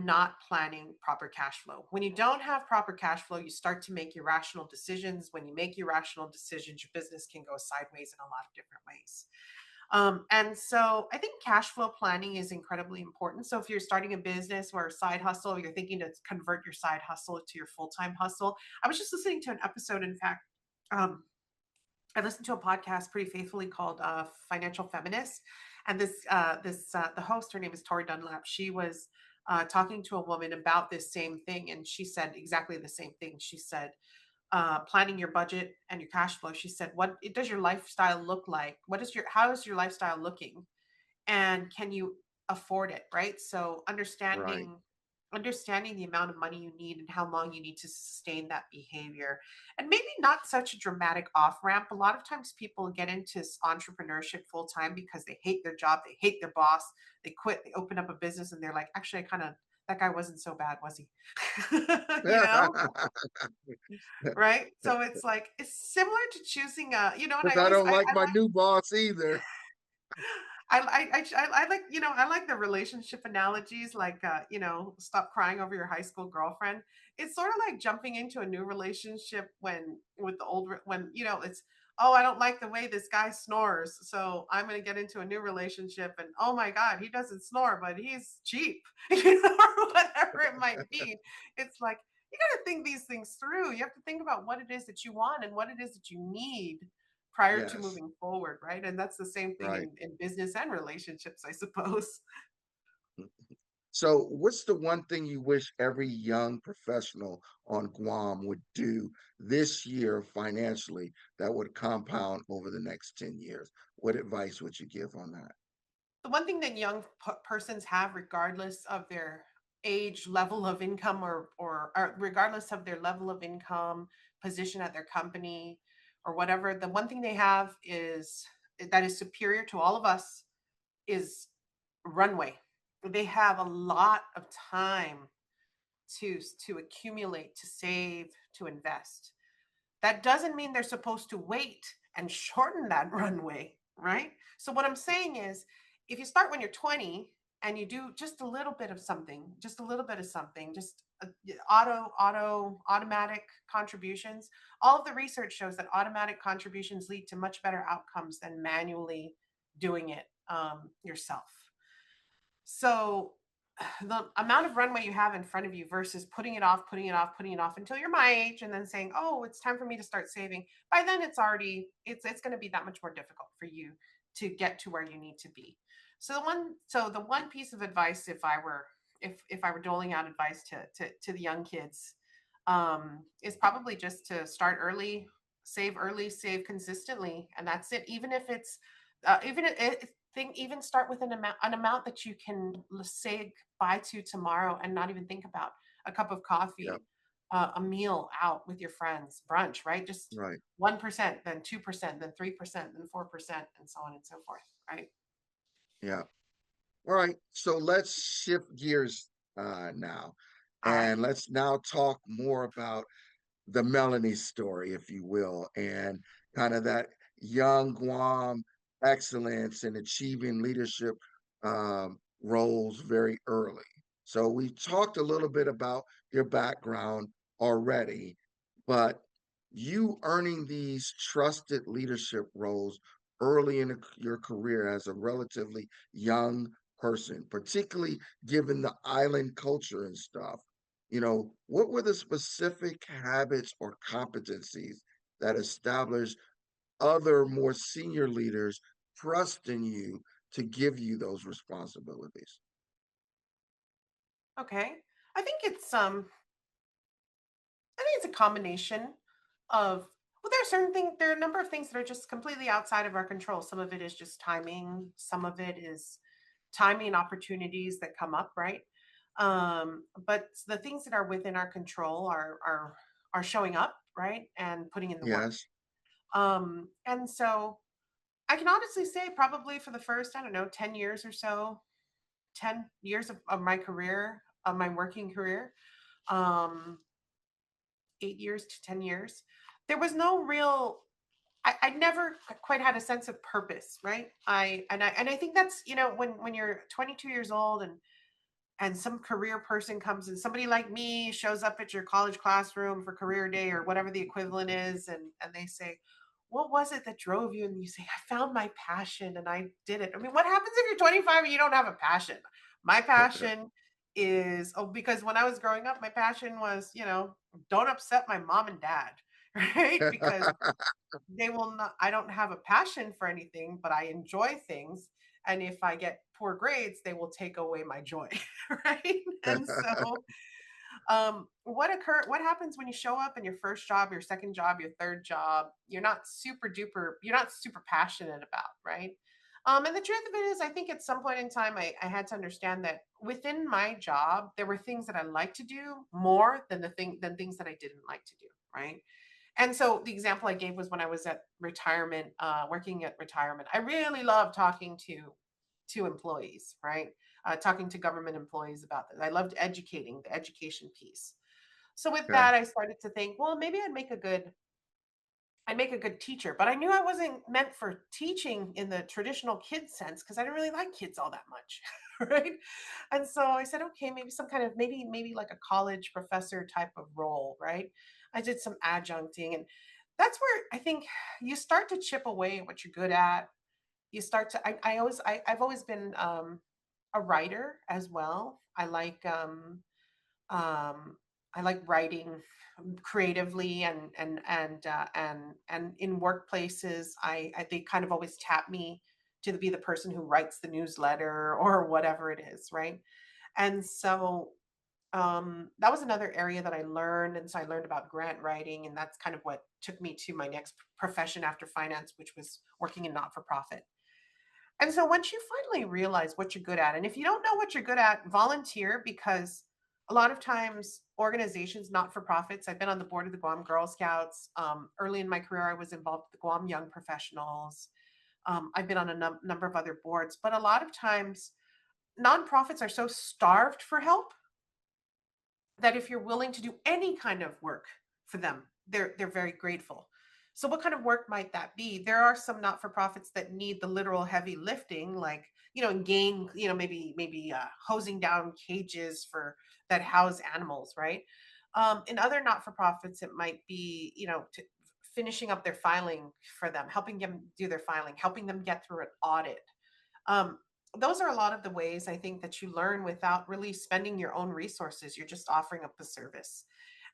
not planning proper cash flow. When you don't have proper cash flow, you start to make irrational decisions. When you make irrational decisions, your business can go sideways in a lot of different ways. And so I think cash flow planning is incredibly important. So if you're starting a business or a side hustle, or you're thinking to convert your side hustle to your full-time hustle. I was just listening to an episode, in fact, um, I listened to a podcast pretty faithfully called Financial Feminist. And the host, her name is Tori Dunlap. She was talking to a woman about this same thing. And she said exactly the same thing. She said, planning your budget and your cash flow. She said, "What does your lifestyle look like? How is your lifestyle looking, and can you afford it?" Right. So Right. understanding the amount of money you need and how long you need to sustain that behavior, and maybe not such a dramatic off ramp. A lot of times people get into entrepreneurship full time because they hate their job, they hate their boss, they quit, they open up a business, and they're like, actually, that guy wasn't so bad, was he? you know right? So it's like it's similar to choosing and Because I don't like my new boss either. I like I like the relationship analogies, like stop crying over your high school girlfriend. It's sort of like jumping into a new relationship when with the old when it's, oh, I don't like the way this guy snores, so I'm going to get into a new relationship, and oh my god, he doesn't snore but he's cheap, or whatever it might be. It's like you got to think these things through. You have to think about what it is that you want and what it is that you need prior to Yes. moving forward, right? And that's the same thing Right. in business and relationships, I suppose. So, what's the one thing you wish every young professional on Guam would do this year financially that would compound over the next 10 years? What advice would you give on that? The one thing that young persons have, regardless of their age, level of income, or regardless of their level of income, position at their company, or whatever, the one thing they have is that is superior to all of us is runway. They have a lot of time to accumulate, to save, to invest. That doesn't mean they're supposed to wait and shorten that runway, right? So what I'm saying is, if you start when you're 20 and you do just a little bit of something, just a little bit of something, just automatic contributions. All of the research shows that automatic contributions lead to much better outcomes than manually doing it yourself. So the amount of runway you have in front of you versus putting it off, putting it off, putting it off until you're my age, and then saying, "Oh, it's time for me to start saving." By then, it's going to be that much more difficult for you to get to where you need to be. So the one piece of advice, if I were doling out advice to the young kids, is probably just to start early, save consistently, and that's it. Even if it's even if, think even start with an amount that you can say bye to tomorrow and not even think about. a cup of Yep. coffee, a meal out with your friends, brunch, right? Just Right. 1%, then 2%, then 3%, then 4%, and so on and so forth, right? Yeah. All right. So let's shift gears now. All right. And let's now talk more about the Melanie story, if you will, and kind of that young Guam excellence in achieving leadership roles very early. So we talked a little bit about your background already, but you earning these trusted leadership roles early in your career as a relatively young person, particularly given the island culture and stuff, what were the specific habits or competencies that established other more senior leaders trust in you to give you those responsibilities? Okay. I think it's a combination of, well, there are certain things, there are a number of things that are just completely outside of our control. Some of it is just timing, some of it is timing and opportunities that come up, right? But the things that are within our control are showing up, right? And putting in the work. Yes, And so I can honestly say probably for the first, I don't know, 10 years or so, 10 years of my career, of my working career, um, 8 years to 10 years, there was no real, I never quite had a sense of purpose, right? I think that's, when you're 22 years old and some career person comes and somebody like me shows up at your college classroom for career day or whatever the equivalent is, and they say, what was it that drove you? And you say, I found my passion and I did it. I mean, what happens if you're 25 and you don't have a passion? My passion is, oh, because when I was growing up, my passion was, don't upset my mom and dad, right? Because they will not, I don't have a passion for anything, but I enjoy things. And if I get poor grades, they will take away my joy. Right. And so what happens when you show up in your first job, your second job, your third job, you're not super passionate about, right? And the truth of it is, I think at some point in time, I had to understand that within my job, there were things that I liked to do more than things that I didn't like to do, right? And so the example I gave was when I was at retirement, working at retirement. I really love talking to employees, right? Talking to government employees about this. I loved educating, the education piece. So with Okay. that, I started to think, well, maybe I'd make a good teacher, but I knew I wasn't meant for teaching in the traditional kid sense because I didn't really like kids all that much, right? And so I said, okay, maybe some kind of maybe like a college professor type of role, right? I did some adjuncting, and that's where I think you start to chip away at what you're good at. You start to I've always been a writer as well. Um, I like writing creatively, and in workplaces, they kind of always tap me to be the person who writes the newsletter or whatever it is, right? And so that was another area that I learned, and so I learned about grant writing, and that's kind of what took me to my next profession after finance, which was working in not for profit. And so once you finally realize what you're good at, and if you don't know what you're good at, volunteer, because a lot of times organizations, not for profits, I've been on the board of the Guam Girl Scouts. Early in my career, I was involved with the Guam Young Professionals. I've been on a number of other boards, but a lot of times nonprofits are so starved for help that if you're willing to do any kind of work for them, they're very grateful. So what kind of work might that be? There are some not-for-profits that need the literal heavy lifting, like, gain, maybe hosing down cages for that house animals, right? In other not-for-profits, it might be, finishing up their filing for them, helping them do their filing, helping them get through an audit. Um, those are a lot of the ways I think that you learn without really spending your own resources. You're just offering up the service.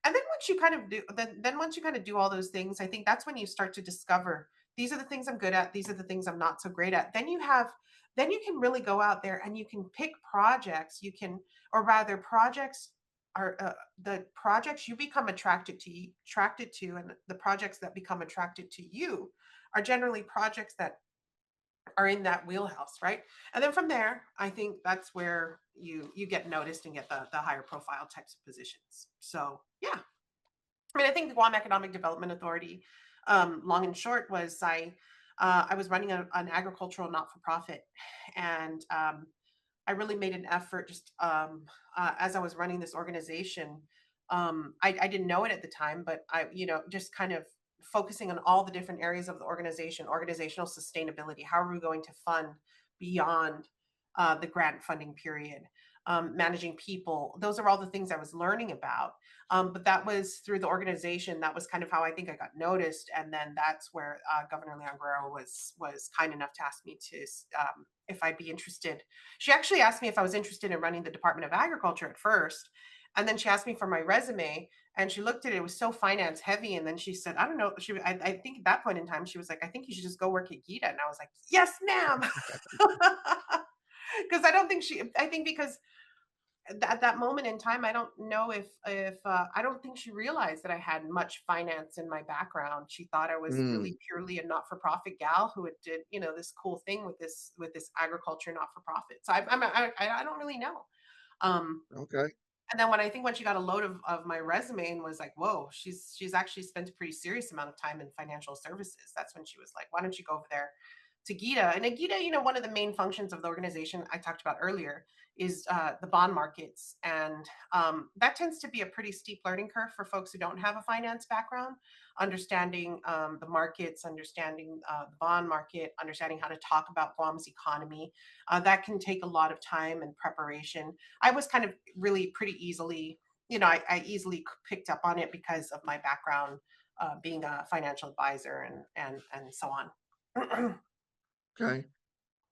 And then once you kind of do, then once you kind of do all those things, I think that's when you start to discover these are the things I'm good at. These are the things I'm not so great at. Then you can really go out there and you can pick projects. Or rather, projects are the projects you become attracted to, and the projects that become attracted to you are generally projects that are in that wheelhouse, right? And then from there, I think that's where you get noticed and get the higher profile types of positions. So yeah, I mean, I think the Guam Economic Development Authority, long and short, was I was running an agricultural not for profit, and I really made an effort just as I was running this organization. I didn't know it at the time, but just kind of focusing on all the different areas of the organization, organizational sustainability. How are we going to fund beyond the grant funding period? Managing people. Those are all the things I was learning about. But that was through the organization. That was kind of how I think I got noticed, and then that's where Governor Leon Guerrero was kind enough to ask me to if I'd be interested. She actually asked me if I was interested in running the Department of Agriculture at first. And then she asked me for my resume, and she looked at it. It was so finance heavy. And then she said, I don't know. I think at that point in time, she was like, I think you should just go work at GEDA. And I was like, yes, ma'am. Because I think because at that moment in time, I don't know if I don't think she realized that I had much finance in my background. She thought I was Mm, really purely a not-for-profit gal who had did this cool thing with this agriculture not-for-profit. So I don't really know. Um, okay. and then when she got a load of my resume and was like, whoa, she's actually spent a pretty serious amount of time in financial services. That's when she was like, why don't you go over there to GEDA? And at GEDA, one of the main functions of the organization I talked about earlier is the bond markets. And that tends to be a pretty steep learning curve for folks who don't have a finance background, understanding the markets, understanding the bond market, understanding how to talk about Guam's economy. That can take a lot of time and preparation. I was kind of really pretty easily, I easily picked up on it because of my background, being a financial advisor and so on. Okay.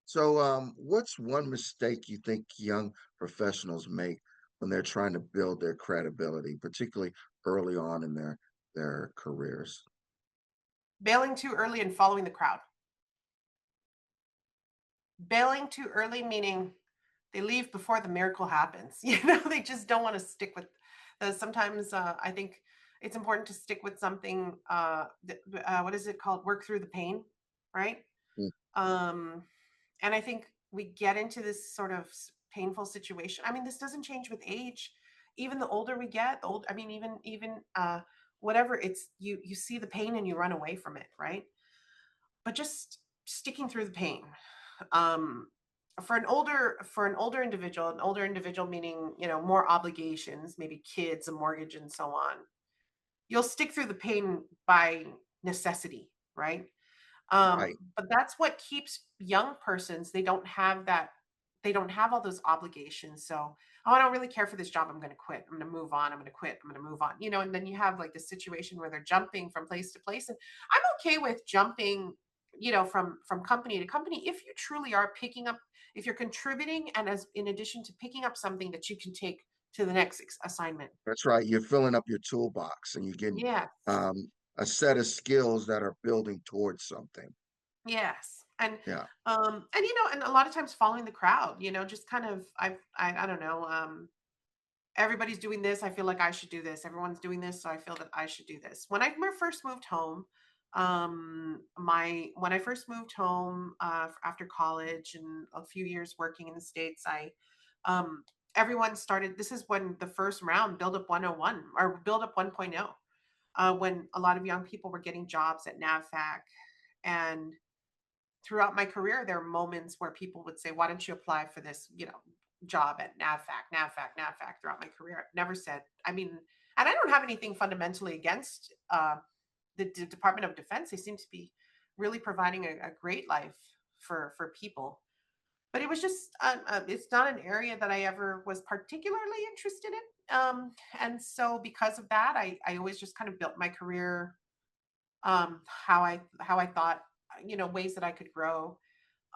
So, what's one mistake you think young professionals make when they're trying to build their credibility, particularly early on in their careers? Bailing too early and following the crowd. Bailing too early meaning they leave before the miracle happens. They just don't want to stick with. Sometimes I think it's important to stick with something. What is it called? Work through the pain, right? Mm, Um, and I think we get into this sort of painful situation. I mean, this doesn't change with age. Even the older we get, the old. I mean, even whatever. It's you see the pain and you run away from it, right? But just sticking through the pain. Um, for an older individual meaning more obligations, maybe kids, a mortgage, and so on. You'll stick through the pain by necessity, right? right. But that's what keeps young persons. They don't have all those obligations. So, oh, I don't really care for this job. I'm going to quit. I'm going to move on. I'm going to quit. I'm going to move on. And then you have like the situation where they're jumping from place to place. And I'm okay with jumping, from company to company if you truly are picking up, if you're contributing, and as in addition to picking up something that you can take to the next assignment. That's right. You're filling up your toolbox and you're getting Yeah. a set of skills that are building towards something. Yes. Yeah. And a lot of times following the crowd, just kind of I don't know, everybody's doing this, I feel like I should do this. Everyone's doing this, so I feel that I should do this. First moved home, my when I first moved home after college and a few years working in the States, I everyone started, this is when the first round Build Up 101 or Build Up 1.0, when a lot of young people were getting jobs at NAVFAC. And throughout my career, there are moments where people would say, why don't you apply for this, job at NAVFAC throughout my career. I've never said, I mean, and I don't have anything fundamentally against the Department of Defense. They seem to be really providing a great life for people. But it was just, it's not an area that I ever was particularly interested in. And so because of that, I always just kind of built my career, how I thought, ways that I could grow,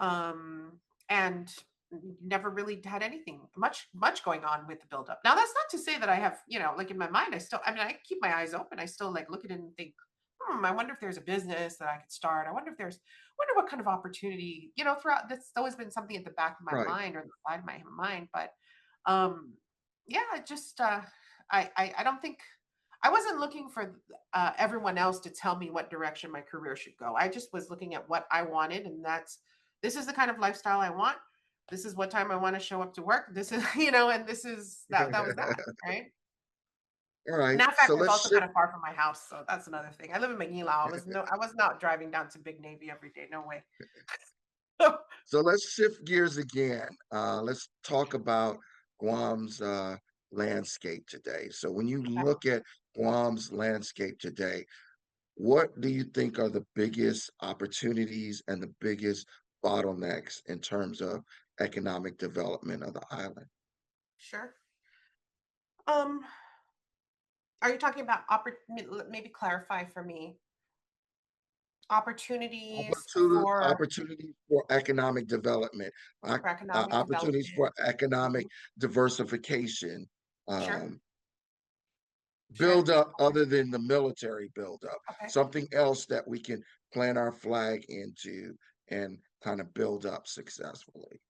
and never really had anything much going on with the buildup. Now that's not to say that I have, like in my mind, I keep my eyes open. I still like look at it and think, I wonder if there's a business that I could start. Wonder what kind of opportunity, throughout. That's always been something at the back of my Right. mind or the side of my mind. But yeah, it just I don't think I wasn't looking for everyone else to tell me what direction my career should go. I just was looking at what I wanted, and that's This is the kind of lifestyle I want. This is what time I want to show up to work. This is, and this is that was that, right? All And right. that So fact is let's also kind shift. of far from my house, so that's another thing. I live in Manila. I was not driving down to Big Navy every day. No way. So let's shift gears again. Let's talk about Guam's landscape today. So when you Okay, look at Guam's landscape today, what do you think are the biggest opportunities and the biggest bottlenecks in terms of economic development of the island? sure. Um, are you talking about maybe clarify for me opportunities for Opportunities for economic development, economic opportunities development? for economic Mhm. diversification, Sure, um, sure. build up other than the military build up, Okay. something else that we can plant our flag into and kind of build up successfully.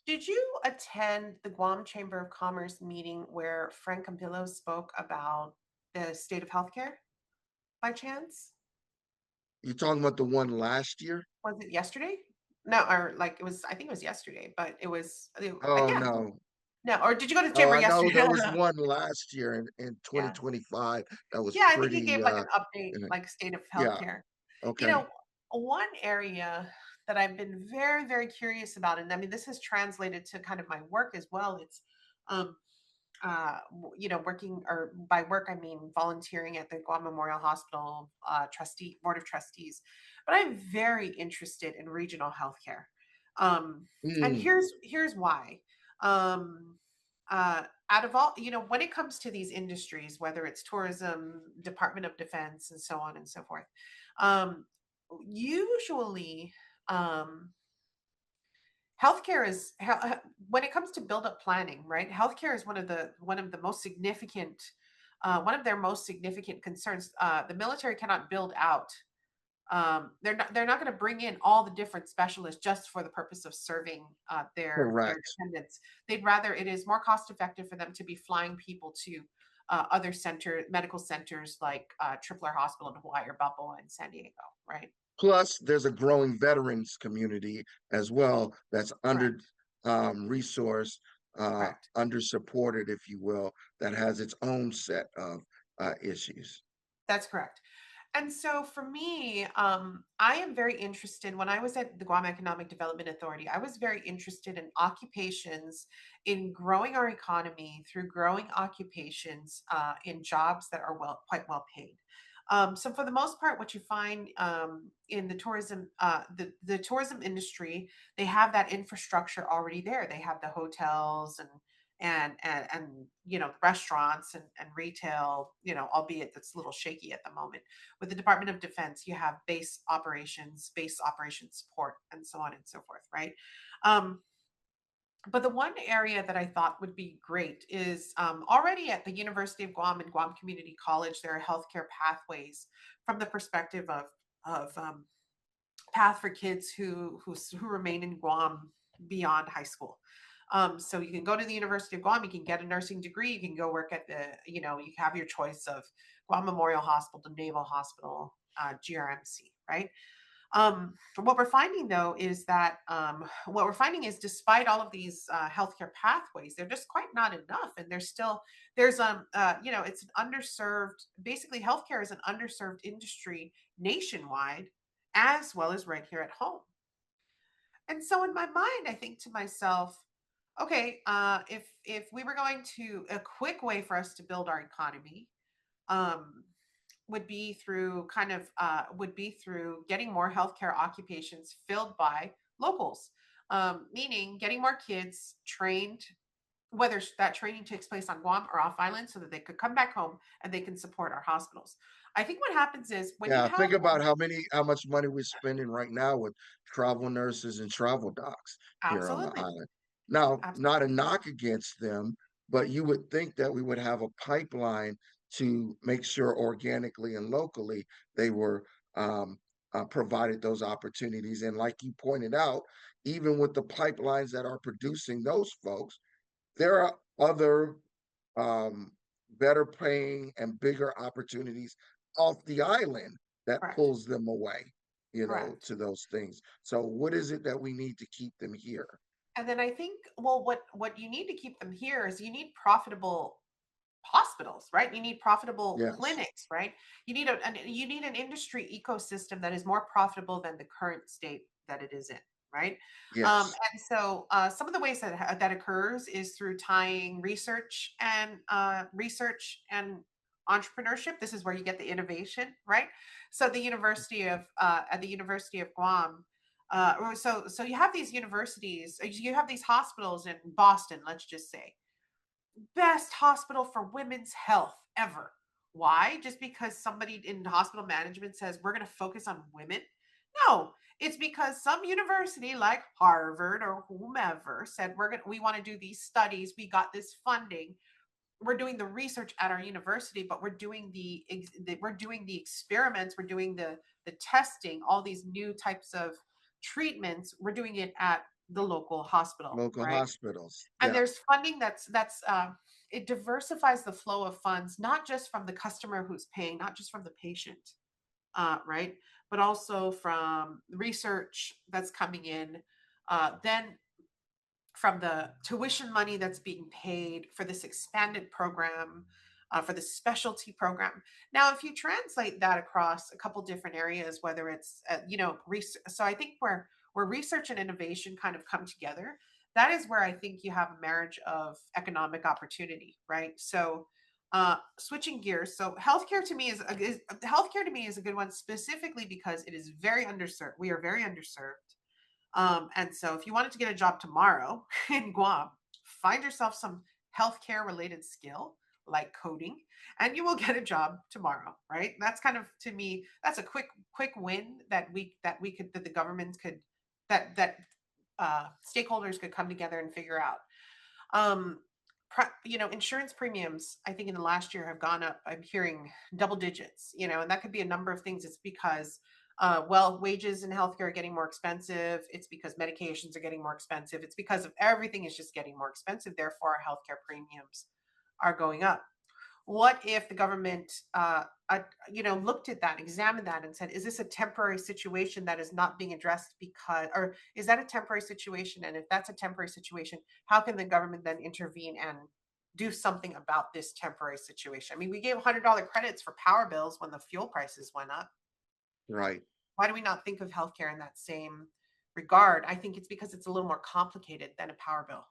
Did you attend the Guam Chamber of Commerce meeting where Frank Campillo spoke about the state of healthcare by chance? You're talking about the one last year? Was it yesterday? No, or like it was, I think it was yesterday, but Oh yeah. no. No, or did you go to the Oh, chamber I know yesterday? there was one last year in Yeah. 2025 that was Yeah, I think he pretty gave like an update, in like state of yeah, healthcare. You okay. know, one area that I've been very, very curious about, and I mean, this has translated to kind of my work as well. It's, um, working, or by work, I mean volunteering at the Guam Memorial Hospital board of trustees. But I'm very interested in regional healthcare, and Mm, here's why. Um, Out of all, when it comes to these industries, whether it's tourism, Department of Defense, and so on and so forth, um, usually. Um, Healthcare is when it comes to build up planning, right? Healthcare is one of the most significant, one of their most significant concerns. The military cannot build out. They're not going to bring in all the different specialists just for the purpose of serving their correct. dependents. They'd rather, it is more cost effective for them to be flying people to other medical centers like Tripler Hospital in Hawaii or Balboa in San Diego, right? Plus, there's a growing veterans community as well that's under Correct. resourced, Correct. under supported, if you will, that has its own set of issues. That's correct. And so for me, I am very interested. When I was at the Guam Economic Development Authority, I was very interested in occupations, in growing our economy through growing occupations in jobs that are quite well paid. So for the most part, what you find in the tourism industry, they have that infrastructure already there. They have the hotels and restaurants and retail, albeit that's a little shaky at the moment. With the Department of Defense, you have base operations support, and so on and so forth, right? Um, but the one area that I thought would be great is already at the University of Guam and Guam Community College, there are healthcare pathways from the perspective of path for kids who remain in Guam beyond high school. So you can go to the University of Guam, you can get a nursing degree, you can go work at you have your choice of Guam Memorial Hospital, Naval Hospital, GRMC, right? What we're finding though is that despite all of these healthcare pathways, they're just quite not enough, and it's an underserved. Basically, healthcare is an underserved industry nationwide, as well as right here at home. And so, in my mind, I think to myself, okay, if we were going to a quick way for us to build our economy, um, would be through getting more healthcare occupations filled by locals, meaning getting more kids trained, whether that training takes place on Guam or off island, so that they could come back home and they can support our hospitals. I think what happens is when you Yeah, have think about how much money we're spending right now with travel nurses and travel docs here on the absolutely, island. Now, not a absolutely knock against them, but you would think that we would have a pipeline to make sure organically and locally they were provided those opportunities. And like you pointed out, even with the pipelines that are producing those folks, there are other um, better paying and bigger opportunities off the island that correct. pulls them away. Correct. to those things. So what is it that we need to keep them here? And then I think, well, what you need to keep them here is you need profitable hospitals, right? You need profitable Yes, clinics, right? You need an industry ecosystem that is more profitable than the current state that it is in, right? yes, And so some of the ways that occurs is through tying research and entrepreneurship. This is where you get the innovation, right? So the University of at the University of Guam. So you have these universities, you have these hospitals in Boston, let's just say, best hospital for women's health ever. Why? Just because somebody in hospital management says we're going to focus on women? No, it's because some university like Harvard or whomever said we want to do these studies, we got this funding, we're doing the research at our university, but we're doing the experiments, we're doing the testing, all these new types of treatments, we're doing it at the local hospital, local right? hospitals. And Yeah, there's funding that's it diversifies the flow of funds, not just from the customer who's paying, not just from the patient, right, but also from research that's coming in, then from the tuition money that's being paid for this expanded program, for the specialty program. Now, if you translate that across a couple different areas, whether it's so I think where research and innovation kind of come together, that is where I think you have a marriage of economic opportunity, right? So switching gears, so healthcare to me is a good one, specifically because it is very underserved. We are very underserved, and so if you wanted to get a job tomorrow in Guam, find yourself some healthcare related skill like coding, and you will get a job tomorrow, right? That's kind of, to me, that's a quick win that the government could, that stakeholders could come together and figure out. Um, Insurance premiums, I think in the last year have gone up. I'm hearing double digits, and that could be a number of things. It's because, well, wages in healthcare are getting more expensive. It's because medications are getting more expensive. It's because of everything is just getting more expensive. Therefore, our healthcare premiums are going up. What if the government, looked at that, examined that, and said, "Is this a temporary situation that is not being addressed because, or is that a temporary situation? And if that's a temporary situation, how can the government then intervene and do something about this temporary situation?" I mean, we gave $100 credits for power bills when the fuel prices went up. right, Why do we not think of healthcare in that same regard? I think it's because it's a little more complicated than a power bill,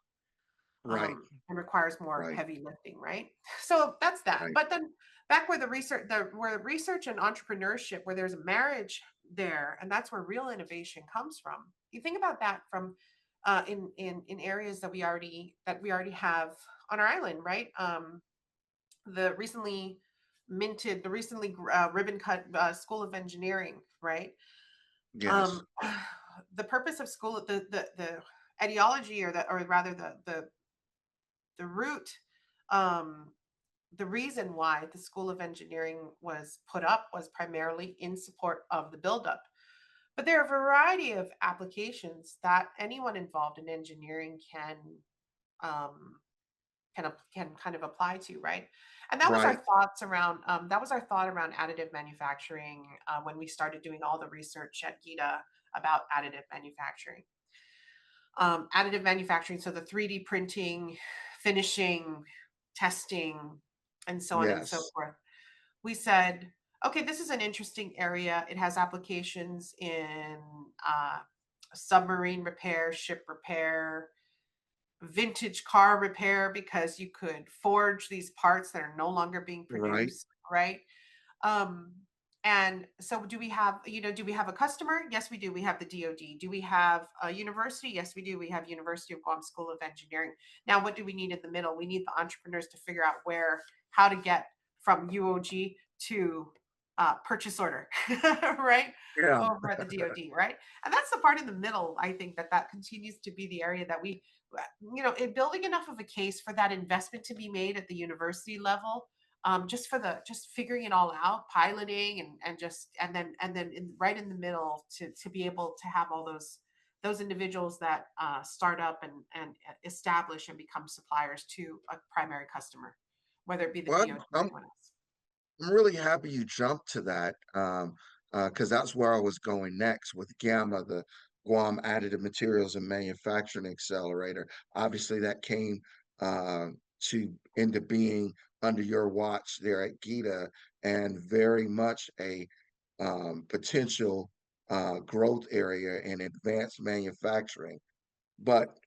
right, and requires more right, heavy lifting, right? So that's that. right. But then back where where research and entrepreneurship, where there's a marriage there, and that's where real innovation comes from. You think about that from in areas that we already have on our island, right? The recently ribbon cut School of Engineering, right? Yes, Um, the purpose of school, the ideology, or rather the root, um, the reason why the School of Engineering was put up was primarily in support of the buildup. But there are a variety of applications that anyone involved in engineering um, can kind of apply to, right? And right. that was our thought around additive manufacturing, when we started doing all the research at GEDA about additive manufacturing. Additive manufacturing, so the 3D printing, finishing, testing, and so on and so Yes, forth. We said, okay, this is an interesting area. It has applications in uh, submarine repair, ship repair, vintage car repair, because you could forge these parts that are no longer being right. produced, right? Um, and so do we have a customer? Yes, we do. We have the DoD. Do we have a university? Yes, we do. We have University of Guam School of Engineering. Now, what do we need in the middle? We need the entrepreneurs to figure out how to get from UOG to purchase order, right? Yeah, Over at the DoD, right? And that's the part in the middle. I think that continues to be the area that we, in building enough of a case for that investment to be made at the university level, just figuring it all out, piloting, and then right in the middle to be able to have all those individuals that start up and establish and become suppliers to a primary customer, whether it be the well, DoD or anyone else. I'm really happy you jumped to that. because that's where I was going next with Gamma, the Guam Additive Materials and Manufacturing Accelerator. Obviously, that came uh, to into being under your watch there at GEDA, and very much a potential growth area in advanced manufacturing. But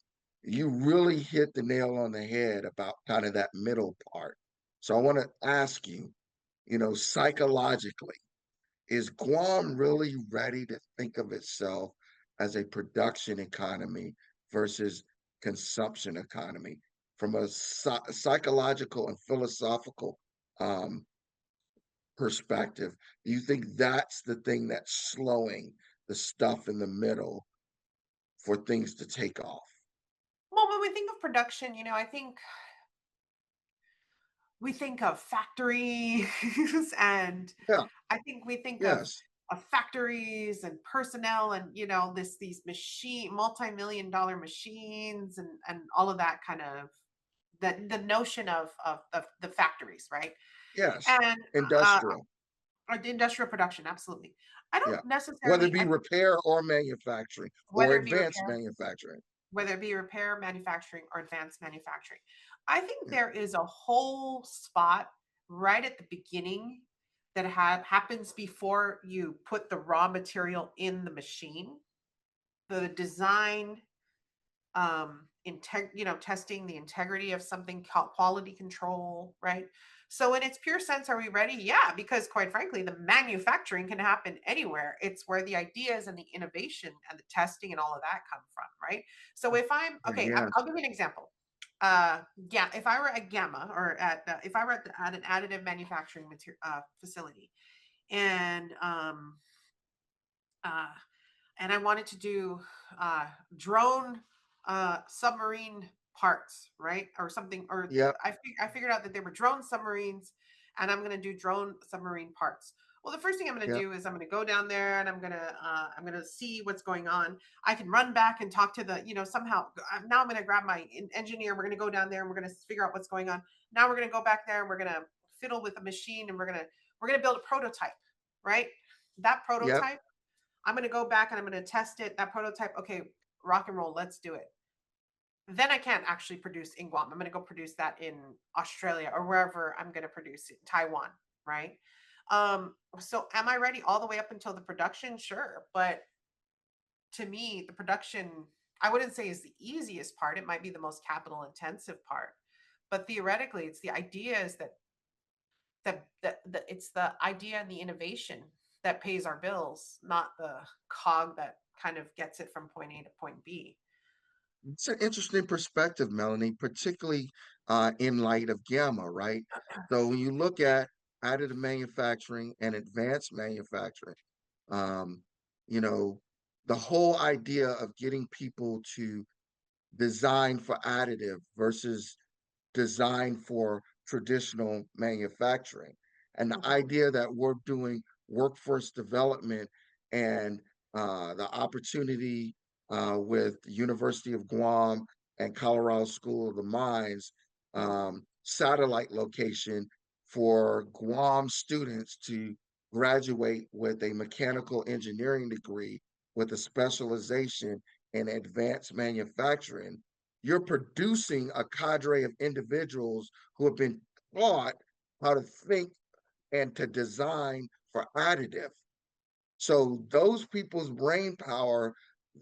you really hit the nail on the head about kind of that middle part. So I want to ask you, psychologically, is Guam really ready to think of itself as a production economy versus consumption economy from a psychological and philosophical um, perspective? Do you think that's the thing that's slowing the stuff in the middle for things to take off? Well, when we think of production, I think we think of factories and Yeah, I think we think yes, of factories and personnel and these multi-million dollar machines and all of that kind of the notion of the factories, right? yes. And uh Industrial, the industrial production, absolutely. I yeah. don't Whether it necessarily be I think repair or manufacturing or whether it be advanced repair manufacturing. whether it be repair manufacturing or advanced manufacturing. I think Yeah, there is a whole spot right at the beginning that happens before you put the raw material in the machine. The design, testing the integrity of something, quality control, right? So in its pure sense, are we ready? Yeah, because quite frankly, the manufacturing can happen anywhere. It's where the ideas and the innovation and the testing and all of that come from, right? So if I'm okay, yes, I'll give you an example. Yeah, if I were at Gamma or if I were at an additive manufacturing material facility, and uh, and I wanted to do uh, drone submarine parts, right, or something. Or yep, I figured out that there were drone submarines, and I'm going to do drone submarine parts. Well, the first thing I'm going to yep, do is I'm going to go down there and I'm going to see what's going on. I can run back and talk to the somehow. Now I'm going to grab my engineer. We're going to go down there and we're going to figure out what's going on. Now we're going to go back there and we're going to fiddle with a machine and we're going to build a prototype, right? That yep, prototype, I'm going to go back and I'm going to test it. That prototype, okay, rock and roll, let's do it. Then I can't actually produce in Guam. I'm going to go produce that in Australia or wherever I'm going to produce it, Taiwan, right? So am I ready all the way up until the production? Sure. But to me, the production, I wouldn't say is the easiest part. It might be the most capital intensive part. But theoretically, it's the ideas that it's the idea and the innovation that pays our bills, not the cog that kind of gets it from point A to point B. it's an interesting perspective, Melanie, particularly in light of Gamma, right? So when you look at additive manufacturing and advanced manufacturing, um, you know, the whole idea of getting people to design for additive versus design for traditional manufacturing. And the Mm-hmm. idea that we're doing workforce development and the opportunity with the University of Guam and Colorado School of the Mines satellite location for Guam students to graduate with a mechanical engineering degree with a specialization in advanced manufacturing. You're producing a cadre of individuals who have been taught how to think and to design for additive. So those people's brain power,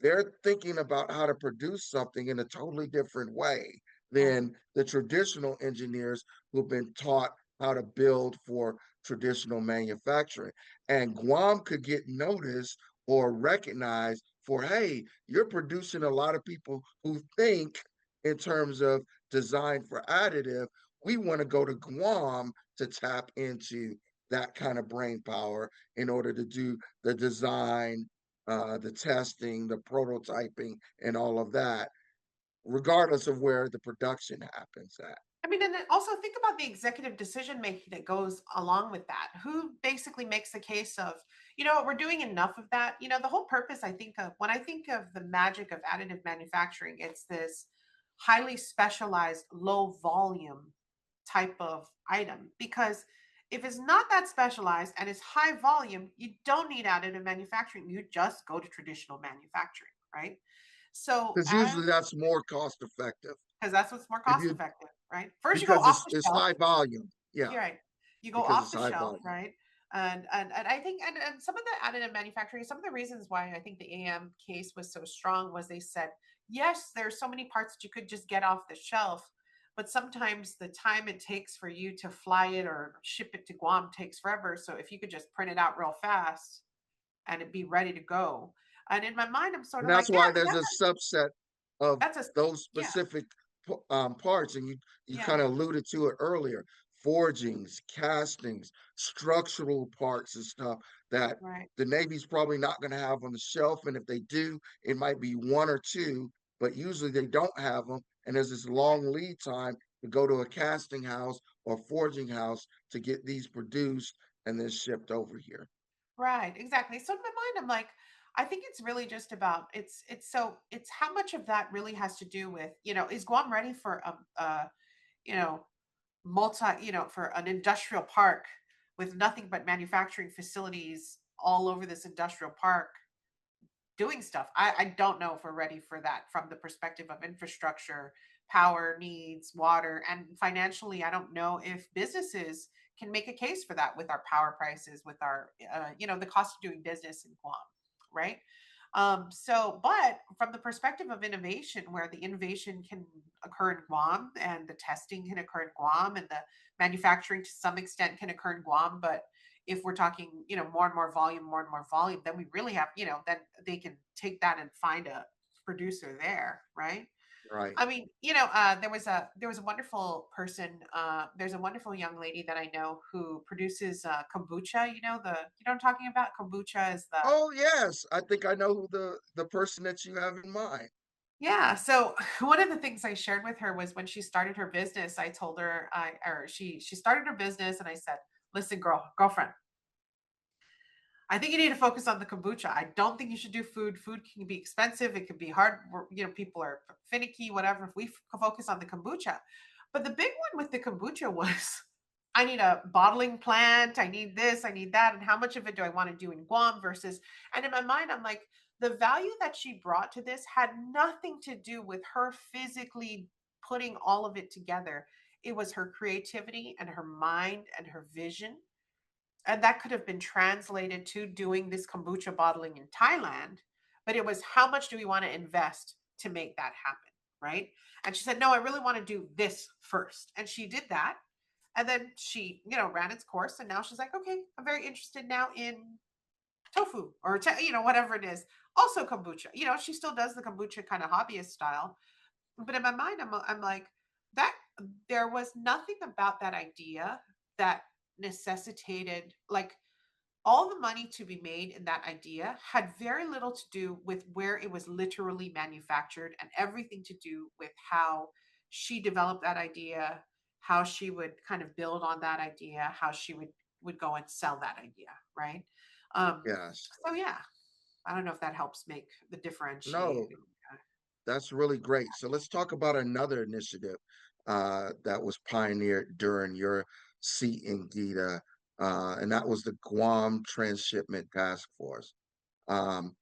they're thinking about how to produce something in a totally different way Mm-hmm. than the traditional engineers who've been taught how to build for traditional manufacturing. And Guam could get noticed or recognized for, hey, you're producing a lot of people who think in terms of design for additive. We want to go to Guam to tap into that kind of brain power in order to do the design, the testing, the prototyping, and all of that, regardless of where the production happens at. I mean, and then also think about the executive decision making that goes along with that. Who basically makes the case of, we're doing enough of that? The whole purpose I think of when I think of the magic of additive manufacturing, it's this highly specialized, low volume type of item because If it's not that specialized and it's high volume, you don't need additive manufacturing. You just go to traditional manufacturing, right? So Because as usually that's more cost effective. because that's what's more If cost you effective, right? First, you go because off the it's shelf. high volume. Yeah, You're right. You go because off it's the high shelf, volume. right? And I think and some of the additive manufacturing, some of the reasons why I think the AM case was so strong was they said, yes, there's so many parts that you could just get off the shelf, but sometimes the time it takes for you to fly it or ship it to Guam takes forever. So if you could just print it out real fast and it be ready to go. And in my mind, I'm sort And of like, that's yeah, why there's a subset of that's a those yeah, specific parts, and you yeah, kind of alluded to it earlier: forgings, castings, structural parts, and stuff that right. the Navy's probably not going to have on the shelf. And if they do, it might be one or two, but usually they don't have them. And there's this long lead time to go to a casting house or forging house to get these produced and then shipped over here. Right, exactly. So in my mind, I'm like, I think it's really just about it's how much of that really has to do with, is Guam ready for you know, for an industrial park with nothing but manufacturing facilities all over this industrial park doing stuff. I don't know if we're ready for that from the perspective of infrastructure, power needs, water, and financially, I don't know if businesses can make a case for that with our power prices, with our, the cost of doing business in Guam, right? But from the perspective of innovation, where the innovation can occur in Guam and the testing can occur in Guam and the manufacturing to some extent can occur in Guam, but if we're talking, more and more volume, then we really have, then they can take that and find a producer there, right? Right. I mean, there was a wonderful person. There's a wonderful young lady that I know who produces kombucha. What I'm talking about. Kombucha is the Oh yes, I think I know who the person that you have in mind. Yeah. So one of the things I shared with her was when she started her business, I told her, she started her business, and I said, "Listen, girlfriend, I think you need to focus on the kombucha. I don't think you should do food. Food can be expensive. It can be hard. People are finicky, whatever. If we focus on the kombucha, but the big one with the kombucha was, I need a bottling plant. I need this. I need that. And how much of it do I want to do in Guam versus? And in my mind, I'm like, the value that she brought to this had nothing to do with her physically putting all of it together. It was her creativity and her mind and her vision, and that could have been translated to doing this kombucha bottling in Thailand, but it was, how much do we want to invest to make that happen, right? And she said, no, I really want to do this first. And she did that. And then she, ran its course. And now she's like, okay, I'm very interested now in tofu or, whatever it is. Also kombucha. She still does the kombucha kind of hobbyist style. But in my mind, I'm like, that there was nothing about that idea that necessitated, like, all the money to be made in that idea had very little to do with where it was literally manufactured and everything to do with how she developed that idea, how she would kind of build on that idea, how she would go and sell that idea, right? um Yes. so yeah, I don't know if that helps make the No, differentiating. that's really great. So let's talk about another initiative that was pioneered during your seat in GEDA, and that was the Guam Transshipment Task Force. Um,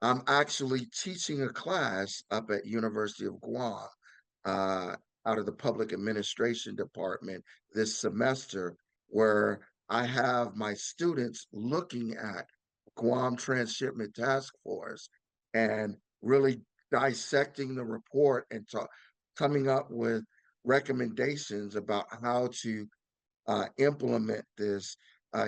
I'm actually teaching a class up at University of Guam uh, out of the Public Administration Department this semester, where I have my students looking at Guam Transshipment Task Force and really dissecting the report and coming up with recommendations about how to implement this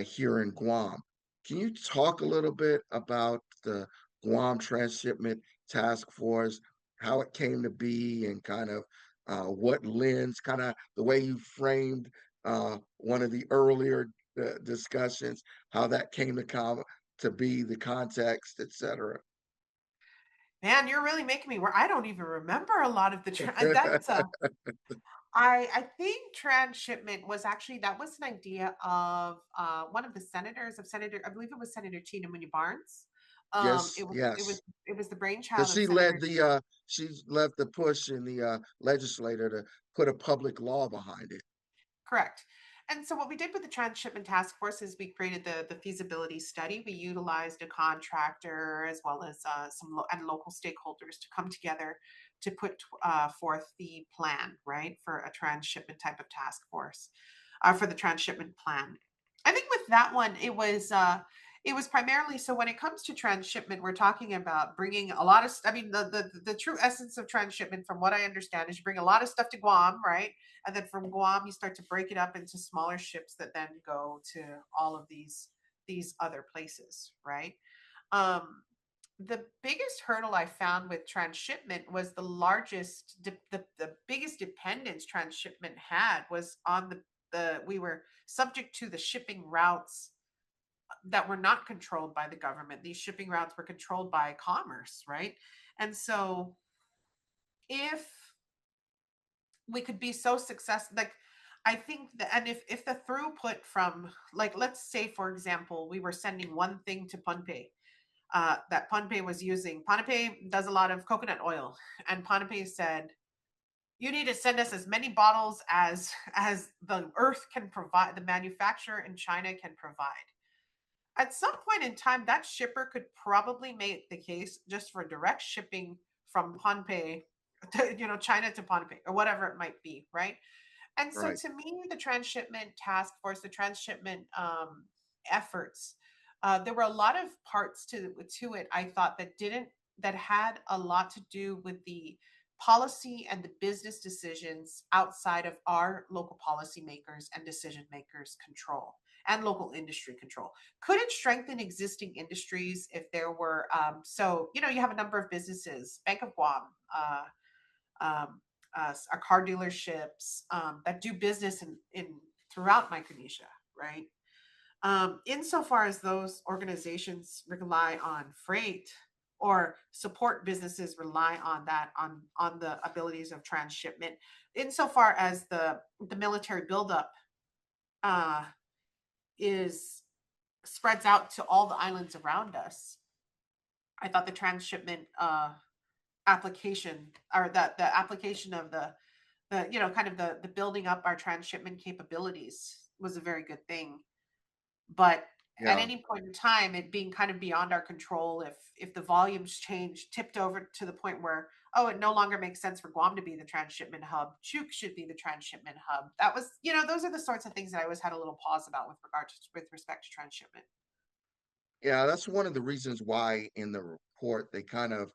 here in Guam. Can you talk a little bit about the Guam Transshipment Task Force, how it came to be, and kind of what lens, kind of the way you framed one of the earlier discussions, how that came to come to be, the context, etc. Man, you're really making me where I don't even remember a lot of the that's I think transshipment was actually, that was an idea of one of the senators of Senator, I believe it was Senator Tina Mooney Barnes. Yes, It was it was yes. it was the Because brainchild of Senator. she led the push in the legislator to put a public law behind it. Correct. And so what we did with the transshipment task force is we created the feasibility study. We utilized a contractor as well as and local stakeholders to come together to put forth the plan, right, for a transshipment type of task force, for the transshipment plan. I think with that one, it was primarily, so when it comes to transshipment, we're talking about bringing a lot of, I mean, the true essence of transshipment, from what I understand, is you bring a lot of stuff to Guam, right? And then from Guam, you start to break it up into smaller ships that then go to all of these other places, right? Um, the biggest hurdle I found with transshipment was the biggest dependence transshipment had was on the we were subject to the shipping routes that were not controlled by the government. These shipping routes were controlled by commerce, right? And so if we could be so successful, like, I think that, and if the throughput from, like, let's say for example, we were sending one thing to Pohnpei, that Pohnpei was using. Pohnpei does a lot of coconut oil, and Pohnpei said, "You need to send us as many bottles as the Earth can provide, the manufacturer in China can provide." At some point in time, that shipper could probably make the case just for direct shipping from Pohnpei to, China to Pohnpei or whatever it might be, right? And so Right. to me, the transshipment task force, the transshipment efforts, there were a lot of parts to it, I thought, that had a lot to do with the policy and the business decisions outside of our local policymakers and decision makers control, and local industry control. Could it strengthen existing industries if there were, so you have a number of businesses, Bank of Guam, um, our car dealerships, that do business in throughout Micronesia, right? Insofar as those organizations rely on freight, or support businesses rely on that, on the abilities of transshipment, insofar as the military buildup uh, is spreads out to all the islands around us, I thought the transshipment application, or the application of the kind of the building up our transshipment capabilities was a very good thing. But at Yeah. any point in time, it being kind of beyond our control, if the volumes tipped over to the point where, oh, it no longer makes sense for Guam to be the transshipment hub, Chuk should be the transshipment hub. That was, those are the sorts of things that I always had a little pause about with respect to transshipment. Yeah, that's one of the reasons why in the report they kind of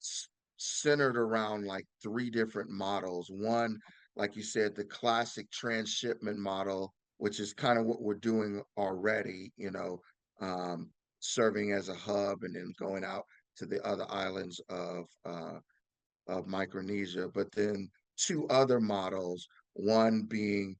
s- centered around like three different models. One, like you said, the classic transshipment model, which is kind of what we're doing already, um, serving as a hub and then going out to the other islands of Micronesia. But then two other models, one being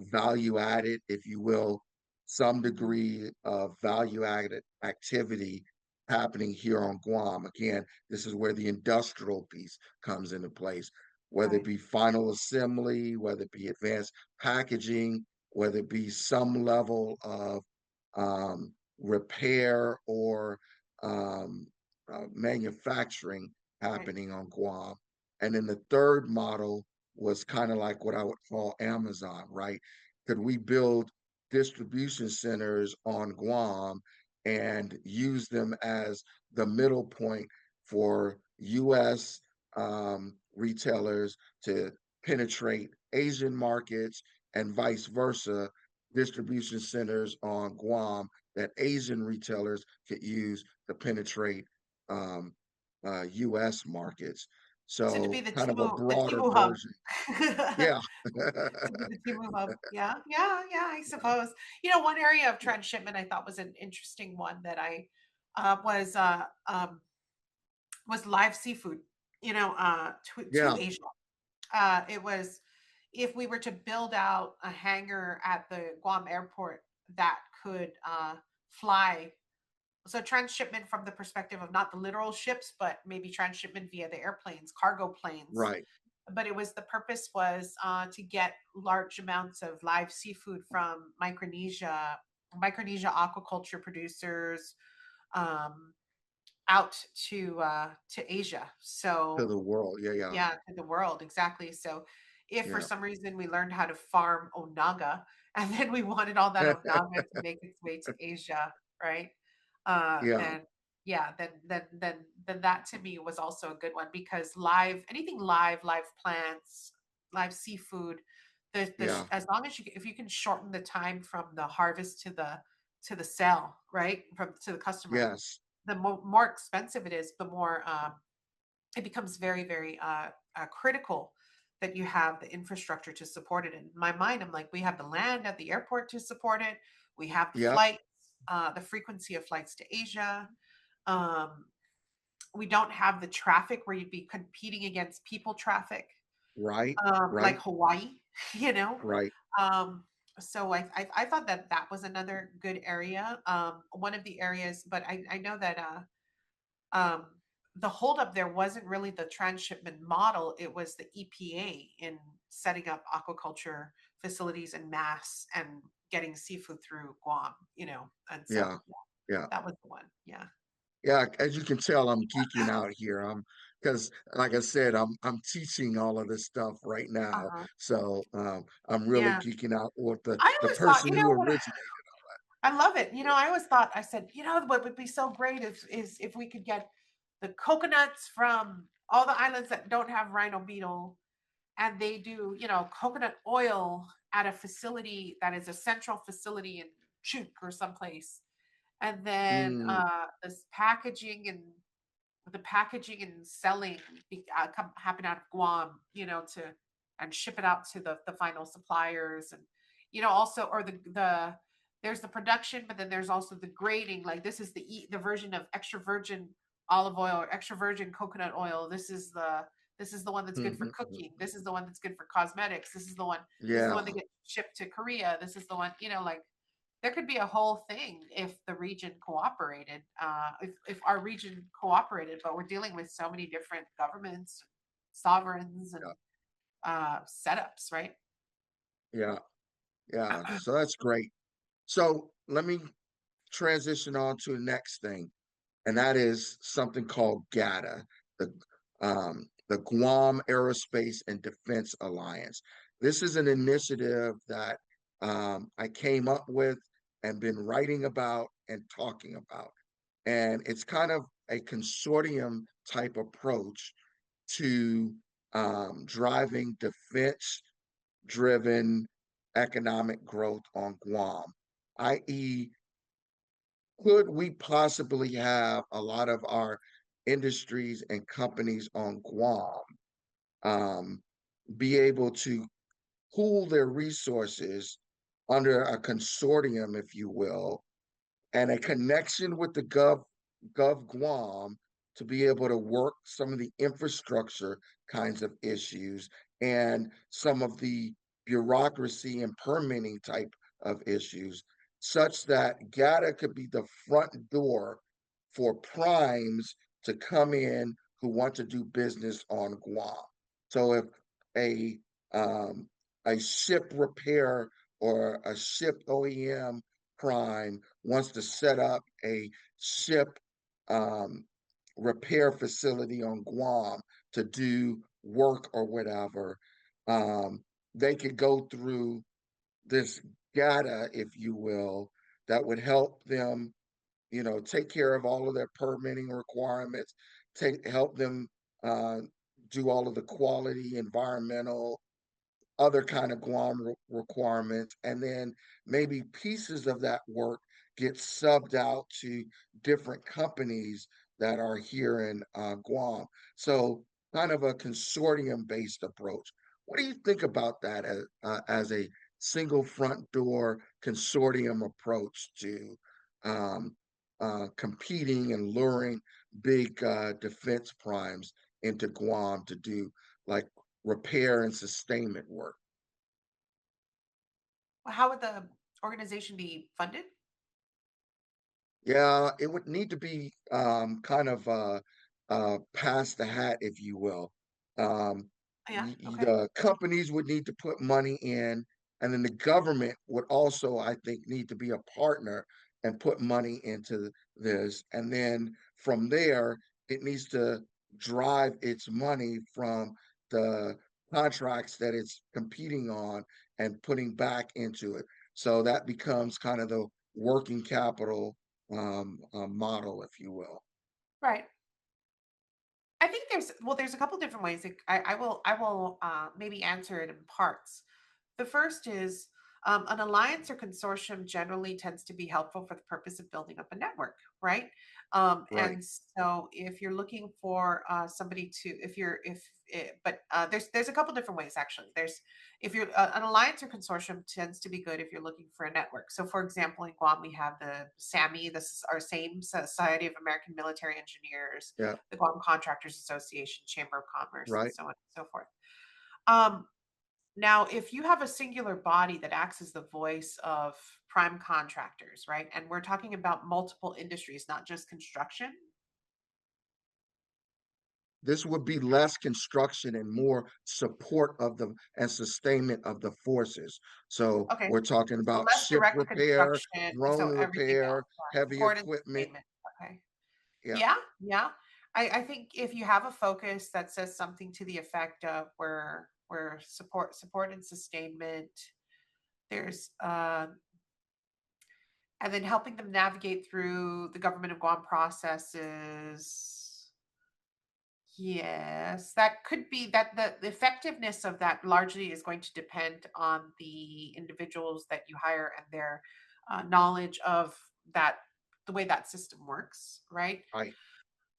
value added, if you will, some degree of value added activity happening here on Guam. Again, this is where the industrial piece comes into place, whether it Right, be final assembly, whether it be advanced packaging, whether it be some level of repair or um, manufacturing right, happening on Guam. And then the third model was kind of like what I would call Amazon, right? Could we build distribution centers on Guam and use them as the middle point for US retailers to penetrate Asian markets and vice versa, distribution centers on Guam that Asian retailers could use to penetrate um, US markets. so to be So the kind of a The broader Timu hub. version. Yeah. To be the Timu hub. Yeah, yeah, yeah, I suppose. One area of transshipment I thought was an interesting one that I was live seafood, to Yeah. Asia. It was, if we were to build out a hangar at the Guam airport that could fly, so transshipment from the perspective of not the literal ships, but maybe transshipment via the airplanes, cargo planes. Right. But the purpose was to get large amounts of live seafood from Micronesia aquaculture producers, um, out to Asia. To So the world. Yeah. Yeah. yeah, to the world, exactly. So If for Yeah. some reason we learned how to farm onaga, and then we wanted all that onaga to make its way to Asia, right? Yeah. Then yeah, then that to me was also a good one, because live, anything live, live plants, live seafood, Yeah. as long as if you can shorten the time from the harvest to the sale, right, from to the customer, Yes. the more expensive it is, the more it becomes very, very critical that you have the infrastructure to support it. In my mind, I'm like, we have the land at the airport to support it. We have the Yep. flights, the frequency of flights to Asia. Um, we don't have the traffic where you'd be competing against people traffic, Right. like Right. Hawaii, you know. Right. Um, so I thought that that was another good area. One of the areas, but I know that um, the holdup there wasn't really the transshipment model; it was the EPA in setting up aquaculture facilities en masse and getting seafood through Guam, you know. And so Yeah. yeah, Yeah. that was the one. Yeah. Yeah. As you can tell, I'm geeking out here. Because like I said, I'm teaching all of this stuff right now. Uh-huh. So I'm really Yeah. geeking out with I the always thought, person you who know what? originated. I love it. You know, I always thought, I said, you know, what would be so great is if we could get the coconuts from all the islands that don't have rhino beetle, and they do, you know, coconut oil at a facility that is a central facility in Chuk or someplace. And then Mm, this packaging and selling happen out of Guam, you know, to and ship it out to the final suppliers, and you know, also, or there's the production, but then there's also the grading. Like, this is the version of extra virgin olive oil or extra virgin coconut oil. This is the one that's good for mhm, cooking. mhm. This is the one that's good for cosmetics. This is the one. This is the Yeah. one that gets shipped to Korea. This is the one. You know, like, there could be a whole thing if the region cooperated, if our region cooperated, but we're dealing with so many different governments, sovereigns, and Yeah. setups, right? Yeah. Yeah. So that's great. So let me transition on to the next thing, and that is something called GATA, the Guam Aerospace and Defense Alliance. This is an initiative that I came up with and been writing about and talking about. And it's kind of a consortium type approach to driving defense driven economic growth on Guam, i.e., could we possibly have a lot of our industries and companies on Guam um, be able to pool their resources under a consortium, if you will, and a connection with the Gov Guam to be able to work some of the infrastructure kinds of issues and some of the bureaucracy and permitting type of issues, such that GATA could be the front door for primes to come in who want to do business on Guam. So if a um, a ship repair or a ship OEM prime wants to set up a ship um, repair facility on Guam to do work or whatever, um, they could go through this data, if you will, that would help them, take care of all of their permitting requirements, help them uh, do all of the quality, environmental, other kind of Guam requirements, and then maybe pieces of that work get subbed out to different companies that are here in Guam. So kind of a consortium-based approach. What do you think about that as a single front door consortium approach to um, competing and luring big defense primes into Guam to do like repair and sustainment work? Well, how would the organization be funded? Yeah, it would need to be kind of past the hat, if you will. Um, Yeah. Okay. the companies would need to put money in, and then the government would also, I think, need to be a partner and put money into this. And then from there, it needs to drive its money from the contracts that it's competing on and putting back into it. So that becomes kind of the working capital model, if you will. Right. I think there's a couple different ways. I will maybe answer it in parts. The first is an alliance or consortium generally tends to be helpful for the purpose of building up a network, right? Right. And so if you're looking for somebody to, if you're, if, it, but there's a couple different ways actually. There's if you're an alliance or consortium tends to be good if you're looking for a network. So for example, in Guam we have the SAMI, this is our same Society of American Military Engineers, Yeah. the Guam Contractors Association, Chamber of Commerce, and Right. so on and so forth. Um, Now, if you have a singular body that acts as the voice of prime contractors, right? And we're talking about multiple industries, not just construction. This would be less construction and more support of the and sustainment of the forces. So Okay. we're talking So about less ship direct repair, construction. So drone everything else, repair, right? heavy Support and equipment. sustainment. Okay. Yeah. Yeah. Yeah. I think if you have a focus that says something to the effect of where support and sustainment, there's and then helping them navigate through the government of Guam processes. Yes, that could be that the effectiveness of that largely is going to depend on the individuals that you hire and their knowledge of that, the way that system works, right? Right.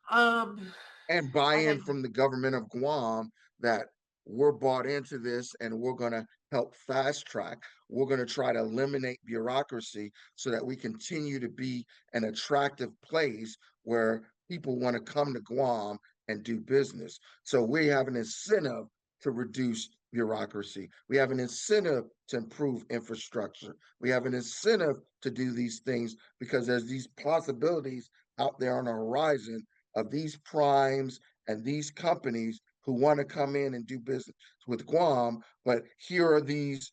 Um, And and buy-in then from the government of Guam that we're bought into this and we're going to help fast track. We're going to try to eliminate bureaucracy so that we continue to be an attractive place where people want to come to Guam and do business. So we have an incentive to reduce bureaucracy. We have an incentive to improve infrastructure. We have an incentive to do these things because there's these possibilities out there on the horizon of these primes and these companies who want to come in and do business with Guam, but here are these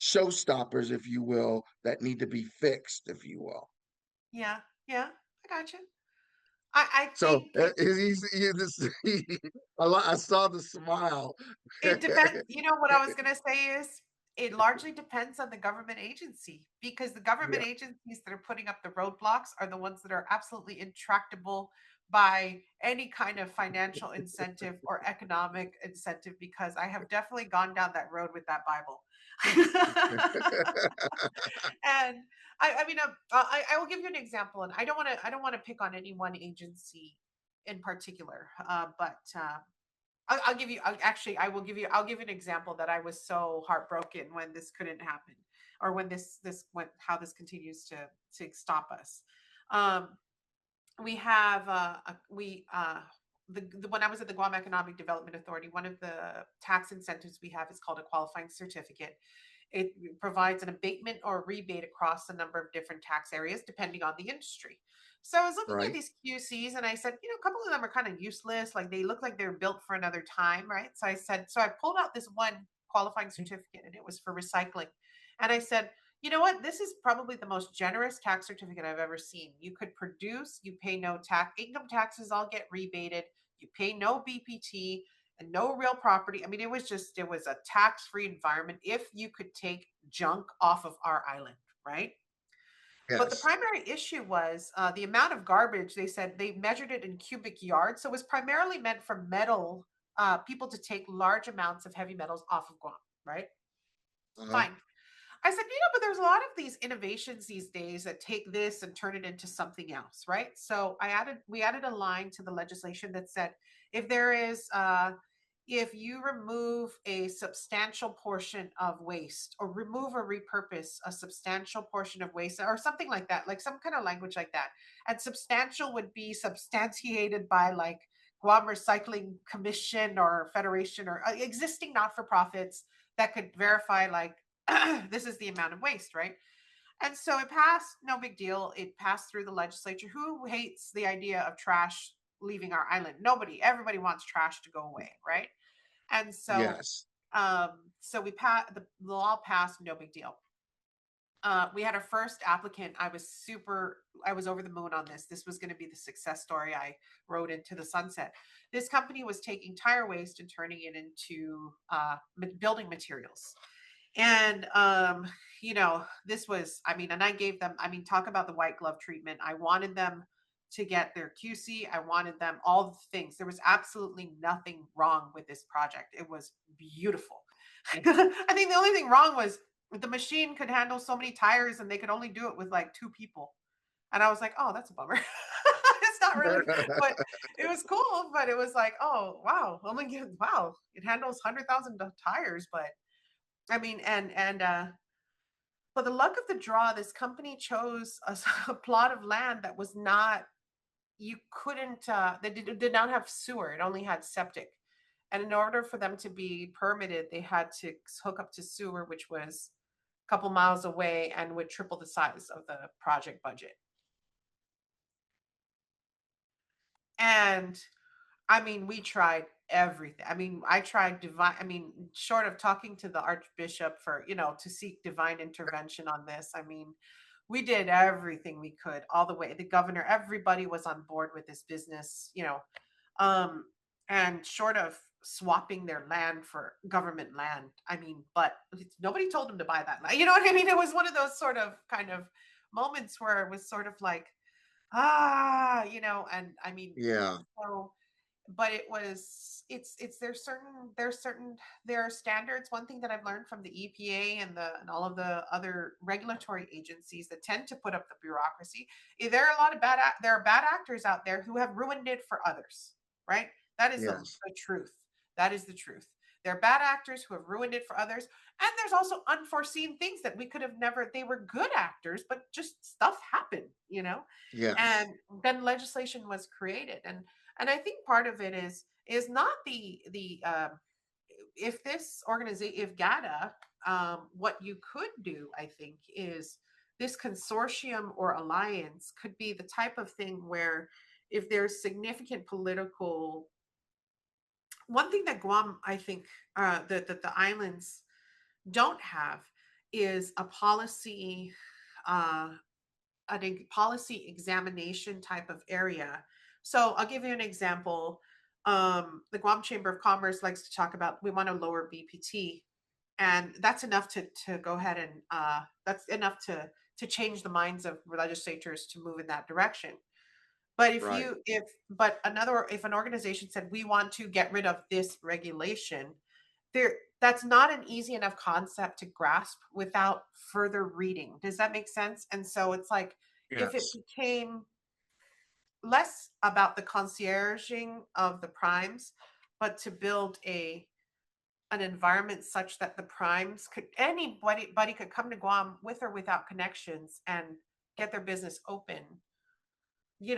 showstoppers, if you will, that need to be fixed, if you will. yeah, yeah, I got you. I So think it I saw the smile. it depends. You know what I was gonna say is it largely depends on the government agency because the government Yeah. agencies that are putting up the roadblocks are the ones that are absolutely intractable by any kind of financial incentive or economic incentive because I have definitely gone down that road with that Bible. And I mean, I will give you an example, and I don't want to pick on any one agency in particular, but I'll give you. I will give you. I'll give you an example that I was so heartbroken when this couldn't happen, or when this went. How this continues to stop us. Um, we have we the when I was at the Guam Economic Development Authority, one of the tax incentives we have is called a qualifying certificate. It provides an abatement or rebate across a number of different tax areas depending on the industry. So I was looking at Right. these QCs and I said, you know, a couple of them are kind of useless. Like they look like they're built for another time, right? So I said, so I pulled out this one qualifying certificate and it was for recycling. And I said, you know what? This is probably the most generous tax certificate I've ever seen. You could produce, you pay no tax, income taxes all get rebated, you pay no BPT and no real property. I mean, it was a tax free environment if you could take junk off of our island, right? But the Yes. primary issue was the amount of garbage. They said they measured it in cubic yards. So it was primarily meant for metal, people to take large amounts of heavy metals off of Guam, right? Uh-huh. Fine. I said, you know, but there's a lot of these innovations these days that take this and turn it into something else, right? So we added a line to the legislation that said, if there is, if you remove a substantial portion of waste or remove or repurpose a substantial portion of waste or something like that, like some kind of language like that, and substantial would be substantiated by like Guam Recycling Commission or Federation or existing not-for-profits that could verify like this is the amount of waste, right? And so it passed, no big deal. It passed through the legislature. Who hates the idea of trash leaving our island? Nobody. Everybody wants trash to go away, right? And so, Yes. so we passed the law passed, no big deal. we had our first applicant. I was over the moon on this. This was going to be the success story I wrote into the sunset. This company was taking tire waste and turning it into building materials. And, this was, and I gave them, talk about the white glove treatment. I wanted them to get their QC. I wanted them all the things. There was absolutely nothing wrong with this project. It was beautiful. I think the only thing wrong was the machine could handle so many tires and they could only do it with like 2 people. And I was like, oh, that's a bummer. It's not really, but it was cool. But it was like, oh, wow. Wow. It handles 100,000 tires. But but the luck of the draw, this company chose a plot of land that was not, you couldn't, they did not have sewer. It only had septic. And in order for them to be permitted, they had to hook up to sewer, which was a couple miles away and would triple the size of the project budget. And we tried everything. I tried short of talking to the Archbishop for, to seek divine intervention on this. We did everything we could all the way. The governor, everybody was on board with this business, and short of swapping their land for government land. But nobody told them to buy that land. You know what I mean? It was one of those sort of kind of moments where it was sort of like, Yeah. so, but there are standards. One thing that I've learned from the EPA and all of the other regulatory agencies that tend to put up the bureaucracy, there are a lot of there are bad actors out there who have ruined it for others, right? That is the Yes. truth. That is the truth. There are bad actors who have ruined it for others. And there's also unforeseen things that we could have never, they were good actors, but just stuff happened, Yes. and then legislation was created. And I think part of it is not if this organization, if GADA, what you could do, I think, is this consortium or alliance could be the type of thing where if there's significant political, one thing that Guam, I think, that the islands don't have is a policy, uh, policy examination type of area. So I'll give you an example. The Guam Chamber of Commerce likes to talk about, we want to lower BPT, and that's enough to go ahead and that's enough to change the minds of legislators to move in that direction. But Right. if an organization said we want to get rid of this regulation, that's not an easy enough concept to grasp without further reading. Does that make sense? And so it's like, if it Yes. became less about the concierging of the primes, but to build an environment such that the primes could, anybody could come to Guam with or without connections and get their business open.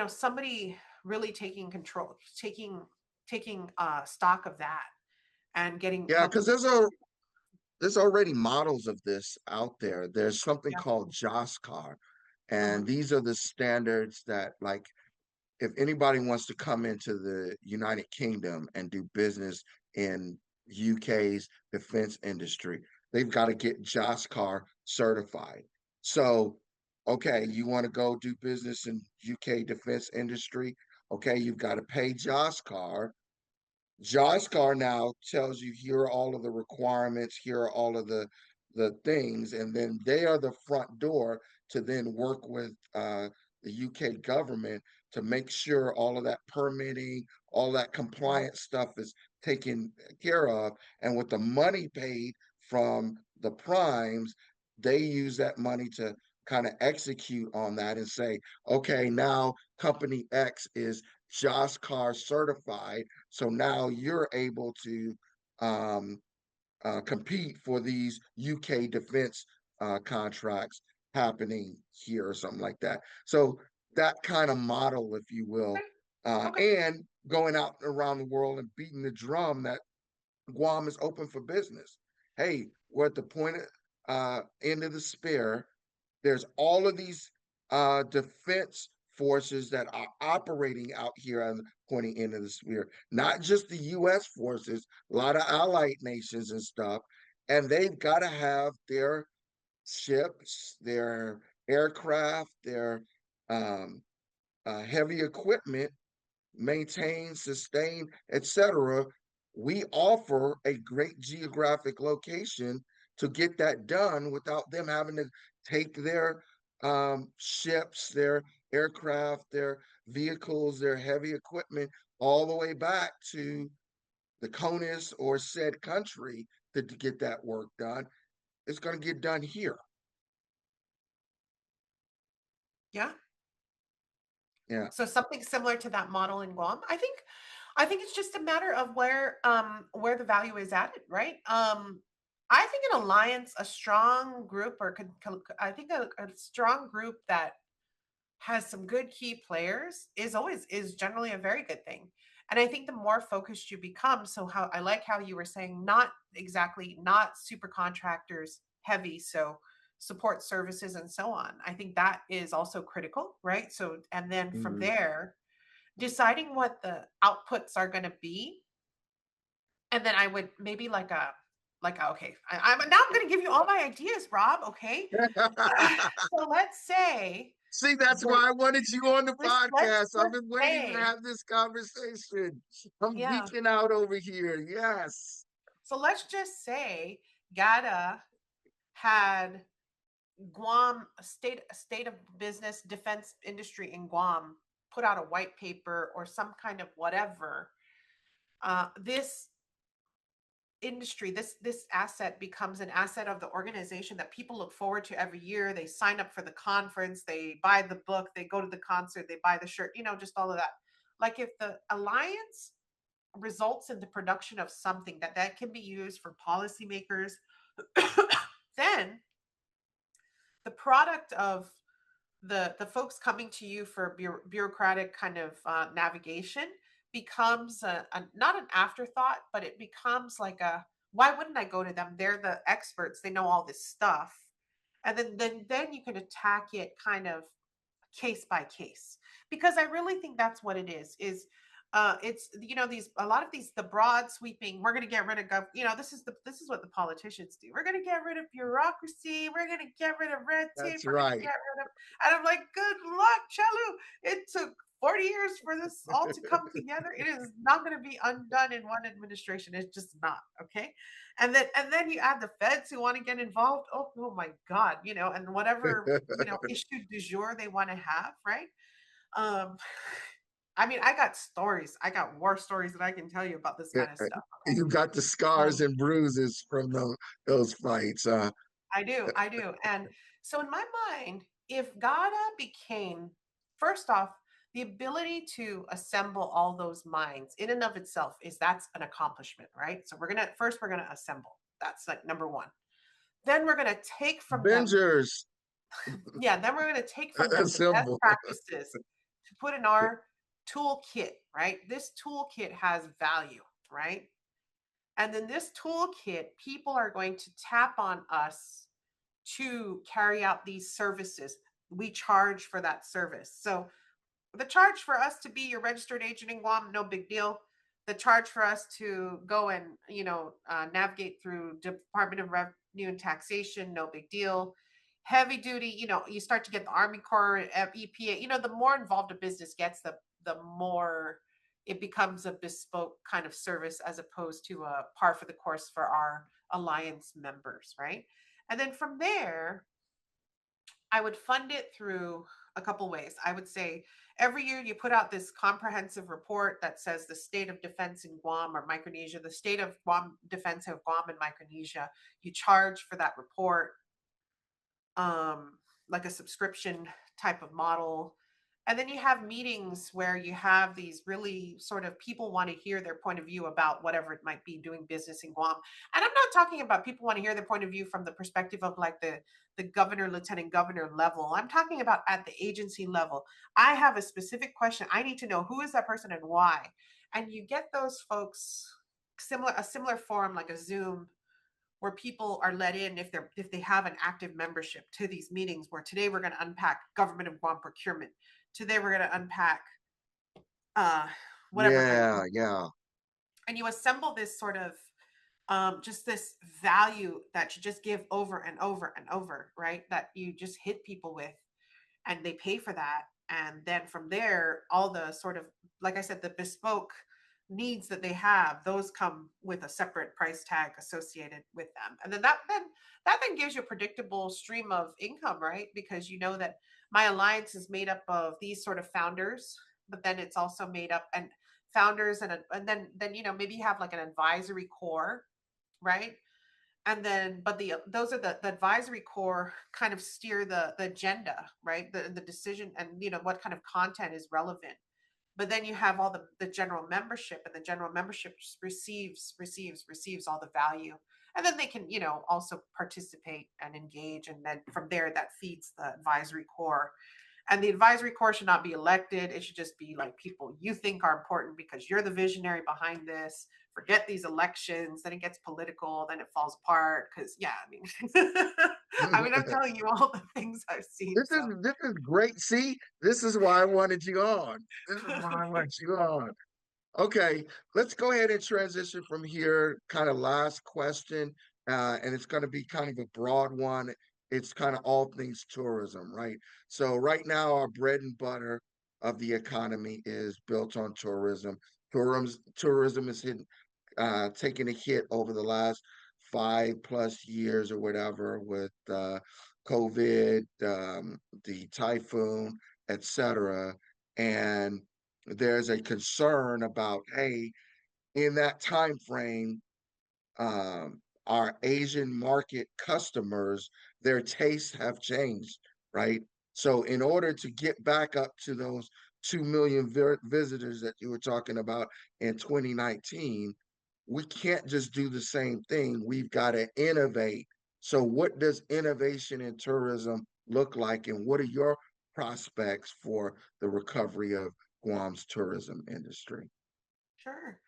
Somebody really taking control, taking stock of that and Yeah, because helping. there's already models of this out there. There's something Yeah. called JOSCAR, Hmm. and these are the standards that, like, if anybody wants to come into the United Kingdom and do business in UK's defense industry, they've got to get JOSCAR certified. So, okay, you want to go do business in UK defense industry? Okay, you've got to pay JOSCAR. JOSCAR now tells you here are all of the requirements, here are all of the things, and then they are the front door to then work with the UK government to make sure all of that permitting, all that compliance stuff is taken care of. And with the money paid from the primes, they use that money to kind of execute on that and say, okay, now company X is JOSCAR certified, so now you're able to um, compete for these UK defense contracts happening here or something like that. So that kind of model, if you will, Okay. Okay. and going out around the world and beating the drum that Guam is open for business. Hey, we're at the end of the spear. There's all of these defense forces that are operating out here on the pointy end of the spear, not just the U.S. forces, a lot of allied nations and stuff, and they've got to have their ships, their aircraft, their um, heavy equipment, maintain, sustain, etc. We offer a great geographic location to get that done without them having to take their ships, their aircraft, their vehicles, their heavy equipment all the way back to the CONUS or said country to get that work done. It's going to get done here. Yeah. Yeah. So something similar to that model in Guam. I think it's just a matter of where the value is added, right? I think an alliance, a strong group, I think a strong group that has some good key players is generally a very good thing. And I think the more focused you become, so how I like how you were saying, not super contractors heavy, so support services and so on. I think that is also critical, right? So, and then from Mhm. there, deciding what the outputs are going to be, and then I would maybe okay, I'm now I'm going to give you all my ideas, Rob. Okay, so let's say See, that's the why I wanted you on the let's podcast. I've just been waiting to say, have this conversation. I'm yeah. geeking out over here. Yes. So let's just say GATA had Guam state of business defense industry in Guam put out a white paper or some kind of whatever. This industry, this asset becomes an asset of the organization that people look forward to every year. They sign up for the conference, they buy the book, they go to the concert, they buy the shirt, just all of that. Like if the alliance results in the production of something that can be used for policymakers, then the product of the folks coming to you for bureaucratic kind of navigation becomes not an afterthought, but it becomes like why wouldn't I go to them? They're the experts. They know all this stuff, and then you can attack it kind of case by case, because I really think that's what it is it's these a lot of these the broad sweeping, we're going to get rid of this is what the politicians do. We're going to get rid of bureaucracy, we're going to get rid of red tape, That's we're going to right. get rid of, and I'm like, good luck, Chalu. It took 40 years for this all to come together. It is not going to be undone in one administration. It's just not. Okay. And then you add the feds who want to get involved. Oh my God, and whatever, issue du jour they want to have, right? Um, I mean, I got stories. I got war stories that I can tell you about this kind of stuff. Okay. You got the scars Um, and bruises from those fights. I do. And so in my mind, if GADA became, first off, the ability to assemble all those minds in and of itself that's an accomplishment, right? So we're gonna assemble. That's like number one. Then we're gonna take from them, Avengers yeah, then we're gonna take from them the best assemble. practices to put in our toolkit, right? This toolkit has value, right? And then this toolkit, people are going to tap on us to carry out these services. We charge for that service. So the charge for us to be your registered agent in Guam, no big deal. The charge for us to go and navigate through Department of Revenue and Taxation, no big deal. Heavy duty, you start to get the Army Corps, EPA. The more involved a business gets, the more it becomes a bespoke kind of service as opposed to a par for the course for our alliance members, right? And then from there, I would fund it through a couple ways. I would say every year you put out this comprehensive report that says the state of defense in Guam or Micronesia, the state of Guam defense of Guam and Micronesia. You charge for that report, like a subscription type of model. And then you have meetings where you have these really sort of people want to hear their point of view about whatever it might be doing business in Guam. And I'm not talking about people want to hear their point of view from the perspective of like the governor, lieutenant governor level. I'm talking about at the agency level. I have a specific question. I need to know who is that person and why. And you get those folks a similar forum like a Zoom where people are let in if they have an active membership to these meetings, where today we're going to unpack government of Guam procurement. Today we're going to unpack uh whatever it might be. Yeah, yeah. And you assemble this sort of just this value that you just give over and over and over, right? That you just hit people with, and they pay for that. And then from there, all the sort of, like I said, the bespoke needs that they have, those come with a separate price tag associated with them. And then that then gives you a predictable stream of income, right? Because you know that my alliance is made up of these sort of founders, but then it's also made up and founders and then maybe you have like an advisory core, right? And then but those are the advisory core kind of steer the agenda, right? The decision, and what kind of content is relevant. But then you have all the general membership, and the general membership just receives all the value. And then they can also participate and engage, and then from there that feeds the advisory core. And the advisory core should not be elected. It should just be like people you think are important because you're the visionary behind this. Forget these elections. Then it gets political. Then it falls apart. Because yeah, I mean, I mean, I'm telling you all the things I've seen. This So is this is great. See, this is why I wanted you on. This is why I want you on. Okay, let's go ahead and transition from here. Kind of last question, and it's going to be kind of a broad one. It's kind of all things tourism, right? So right now, our bread and butter of the economy is built on tourism. Tourism is taking a hit over the last 5+ years or whatever with COVID, the typhoon, etc. And there's a concern about, hey, in that time frame, our Asian market customers, their tastes have changed, right? So in order to get back up to those 2 million visitors that you were talking about in 2019, we can't just do the same thing. We've got to innovate. So what does innovation in tourism look like, and what are your prospects for the recovery of Guam's tourism industry? sure.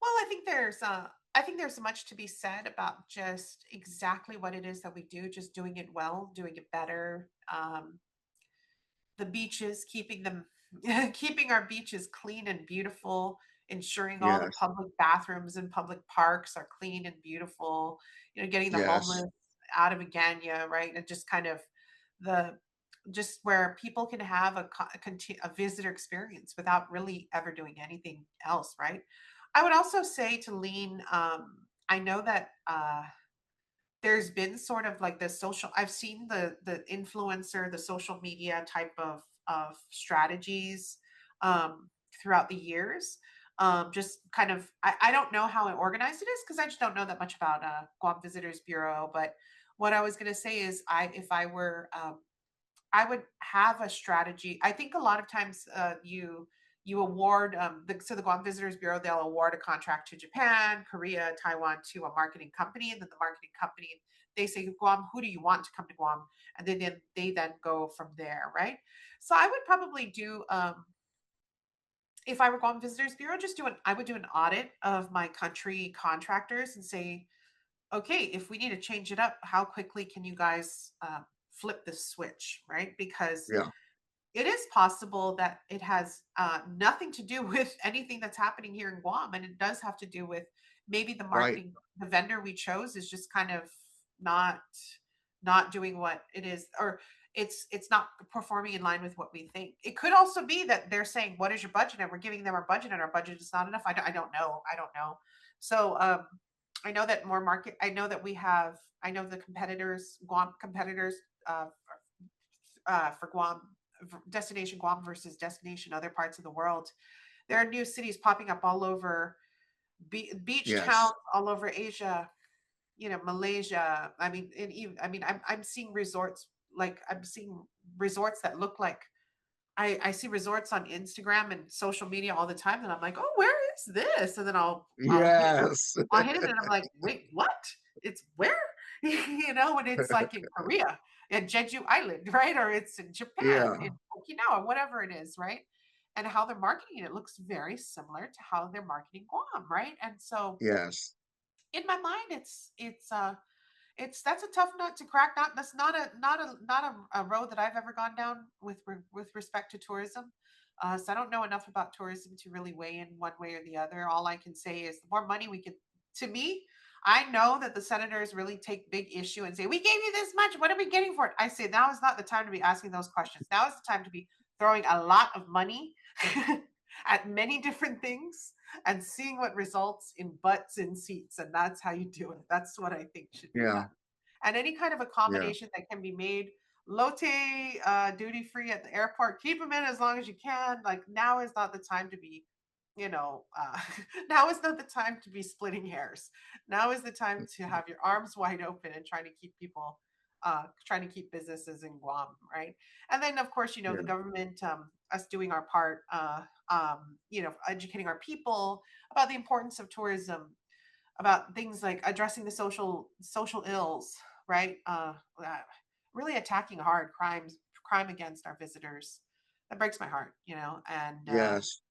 Well, I think there's much to be said about just exactly what it is that we do, just doing it well, doing it better. The beaches, keeping them keeping our beaches clean and beautiful, ensuring all the Yes, public bathrooms and public parks are clean and beautiful, getting the yes, homeless out of Aganya, right? And just kind of the just where people can have a visitor experience without really ever doing anything else, right? I would also say to lean, I know that there's been sort of like the social, I've seen the influencer, the social media type of strategies throughout the years. Just kind of I don't know how organized it is because I just don't know that much about Guam Visitors Bureau. But what I was going to say is if I were I would have a strategy. I think a lot of times you award the Guam Visitors Bureau, they'll award a contract to Japan, Korea, Taiwan to a marketing company, and then the marketing company, they say, Guam, who do you want to come to Guam? And then they then go from there, right? So I would probably do if I were Guam Visitors Bureau, I would do an audit of my country contractors and say, okay, if we need to change it up, how quickly can you guys flip the switch, right? Because yeah, it is possible that it has nothing to do with anything that's happening here in Guam, and it does have to do with maybe right. the vendor we chose is just kind of not not doing what it is, or it's not performing in line with what we think. It could also be that they're saying, "What is your budget?" and we're giving them our budget, and our budget is not enough. I don't know. I don't know. So I know that more market. I know that we have. I know the competitors, Guam competitors, uh, for Guam, destination Guam versus destination other parts of the world. There are new cities popping up all over, beach towns Yes, all over Asia, Malaysia. I mean, and even I mean, I'm seeing resorts, like I'm seeing resorts that look like I see resorts on Instagram and social media all the time, and I'm like, oh, where is this? And then yes, I'll hit it, and I'm like, wait, what? It's where? And it's like in Korea, at Jeju Island, right? Or it's in Japan, yeah, in Okinawa, whatever it is, right? And how they're marketing it looks very similar to how they're marketing Guam, right? And so yes, in my mind, it's that's a tough nut to crack. That's not a road that I've ever gone down with respect to tourism. So I don't know enough about tourism to really weigh in one way or the other. All I can say is the more money we could, to me, I know that the senators really take big issue and say, we gave you this much. What are we getting for it? I say, now is not the time to be asking those questions. Now is the time to be throwing a lot of money at many different things and seeing what results in butts in seats. And that's how you do it. That's what I think should be Yeah. done. And any kind of Yeah. accommodation that can be made lote duty free at the airport, keep them in as long as you can. Like, now is not the time to be, now is not the time to be splitting hairs. Now is the time to have your arms wide open and trying to keep people, trying to keep businesses in Guam, right? And then, of course, the Yeah. government, us doing our part, educating our people about the importance of tourism, about things like addressing the social ills, right? Really attacking hard crime against our visitors. That breaks my heart, Yes.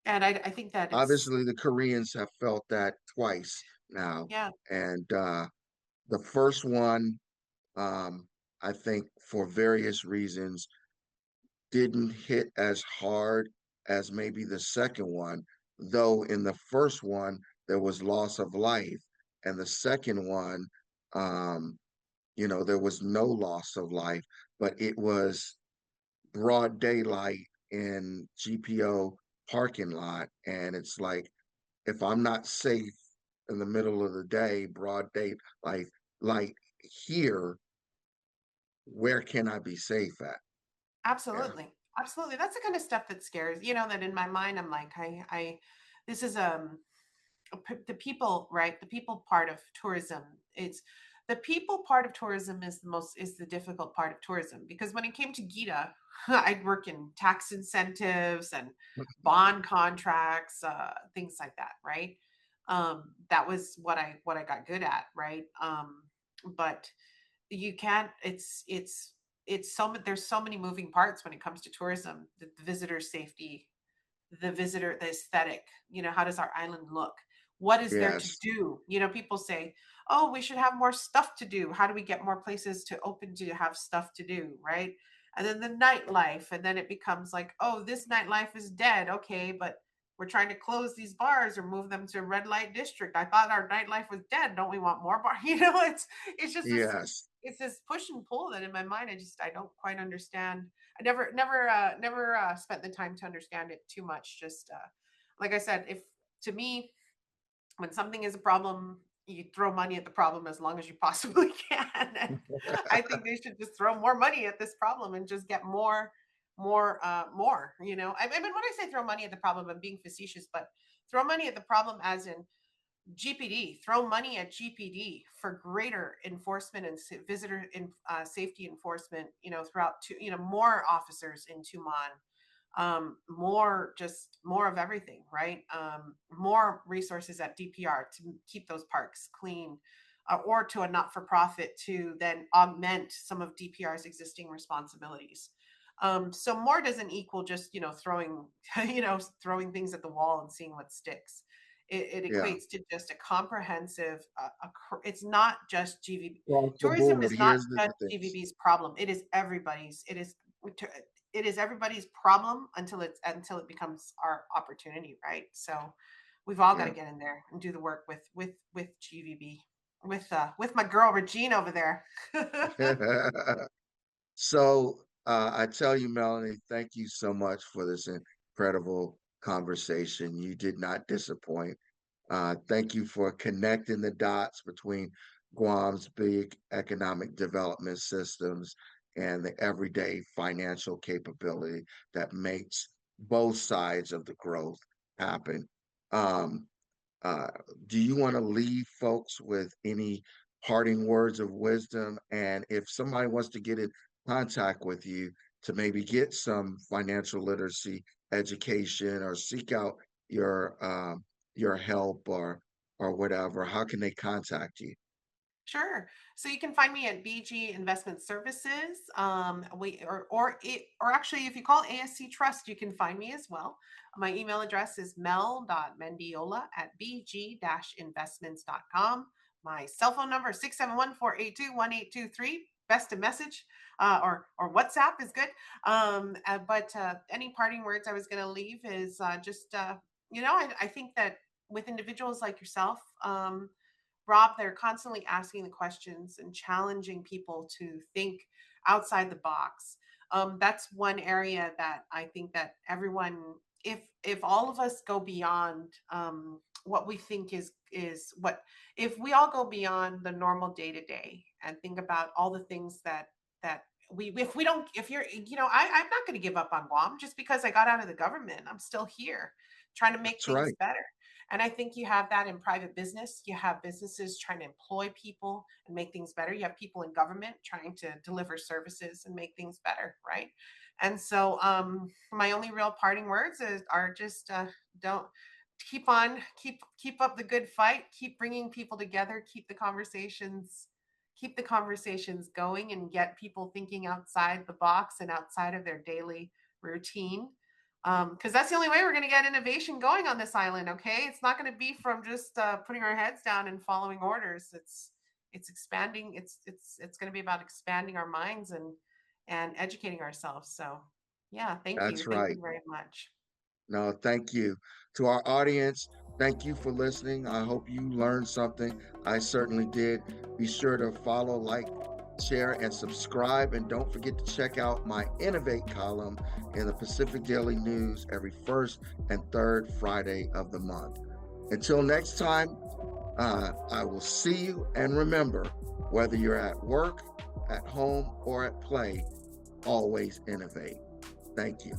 and I think that it's, Obviously, the Koreans have felt that twice now. yeah, And the first one, I think for various reasons, didn't hit as hard as maybe the second one, though in the first one, there was loss of life. And the second one, um, there was no loss of life, but it was broad daylight in GPO parking lot. And it's like, if I'm not safe in the middle of the day, broad day, like here, where can I be safe at? Yeah. absolutely, absolutely. That's the kind of stuff that scares, that in my mind, I'm like, this is, the people, right? The people part of tourism. It's the people part of tourism is the difficult part of tourism, because when it came to GEDA, I'd work in tax incentives and bond contracts, things like that, right? That was what I got good at, right? But you can't. It's there's so many moving parts when it comes to tourism. The visitor safety, the aesthetic, how does our island look, what is there to Yes. do. People say, oh, we should have more stuff to do. How do we get more places to open to have stuff to do, right? And then the nightlife, and then it becomes like, oh, this nightlife is dead. Okay, but we're trying to close these bars or move them to a red light district. I thought our nightlife was dead. Don't we want more bar? It's just this, Yes. it's this push and pull that in my mind I don't quite understand. I never spent the time to understand it too much. Just like I said, if to me, when something is a problem, you throw money at the problem as long as you possibly can. And I think they should just throw more money at this problem and just get more. I mean, when I say throw money at the problem, I'm being facetious, but throw money at the problem as in GPD, throw money at GPD for greater enforcement and visitor safety enforcement, throughout more officers in Tuman, more of everything, right? More resources at DPR to keep those parks clean, or to a not-for-profit to then augment some of DPR's existing responsibilities. So more doesn't equal just throwing throwing things at the wall and seeing what sticks. It Yeah. equates to just a comprehensive. It's not just GVB. Across the Tourism board, is not here's the just things. GVB's problem. It is everybody's. It is everybody's problem until it becomes our opportunity, right? So we've all got to Yeah. get in there and do the work with GVB, with my girl Regine over there. So I tell you, Melanie, thank you so much for this incredible conversation. You did not disappoint. Thank you for connecting the dots between Guam's big economic development systems and the everyday financial capability that makes both sides of the growth happen. Um, uh, do you want to leave folks with any parting words of wisdom? And if somebody wants to get in contact with you to maybe get some financial literacy education or seek out your help or whatever, how can they contact you? Sure. So you can find me at BG Investment Services. Or actually, if you call ASC Trust, you can find me as well. My email address is mel.mendiola@bg-investments.com. My cell phone number is 671-482-1823. Best to message, or WhatsApp is good. But any parting words I was going to leave is, just I think that with individuals like yourself, Rob, they're constantly asking the questions and challenging people to think outside the box. That's one area that I think that everyone, if all of us go beyond what we think is what, if we all go beyond the normal day to day and think about all the things that we, if we don't, if you're, I'm not going to give up on Guam just because I got out of the government. I'm still here trying to make That's things right. better. And I think you have that in private business. You have businesses trying to employ people and make things better. You have people in government trying to deliver services and make things better, right? And so my only real parting words are just don't keep on, keep up the good fight, keep bringing people together, keep the conversations going, and get people thinking outside the box and outside of their daily routine, because that's the only way we're going to get innovation going on this island. Okay, it's not going to be from just putting our heads down and following orders. It's expanding. It's going to be about expanding our minds and educating ourselves. So yeah, thank That's you right. very much. No, thank you. To our audience, thank you for listening. I hope you learned something. I certainly did. Be sure to follow, like, share, and subscribe. And don't forget to check out my Innovate column in the Pacific Daily News every first and third Friday of the month. Until next time, I will see you. And remember, whether you're at work, at home, or at play, always innovate. Thank you.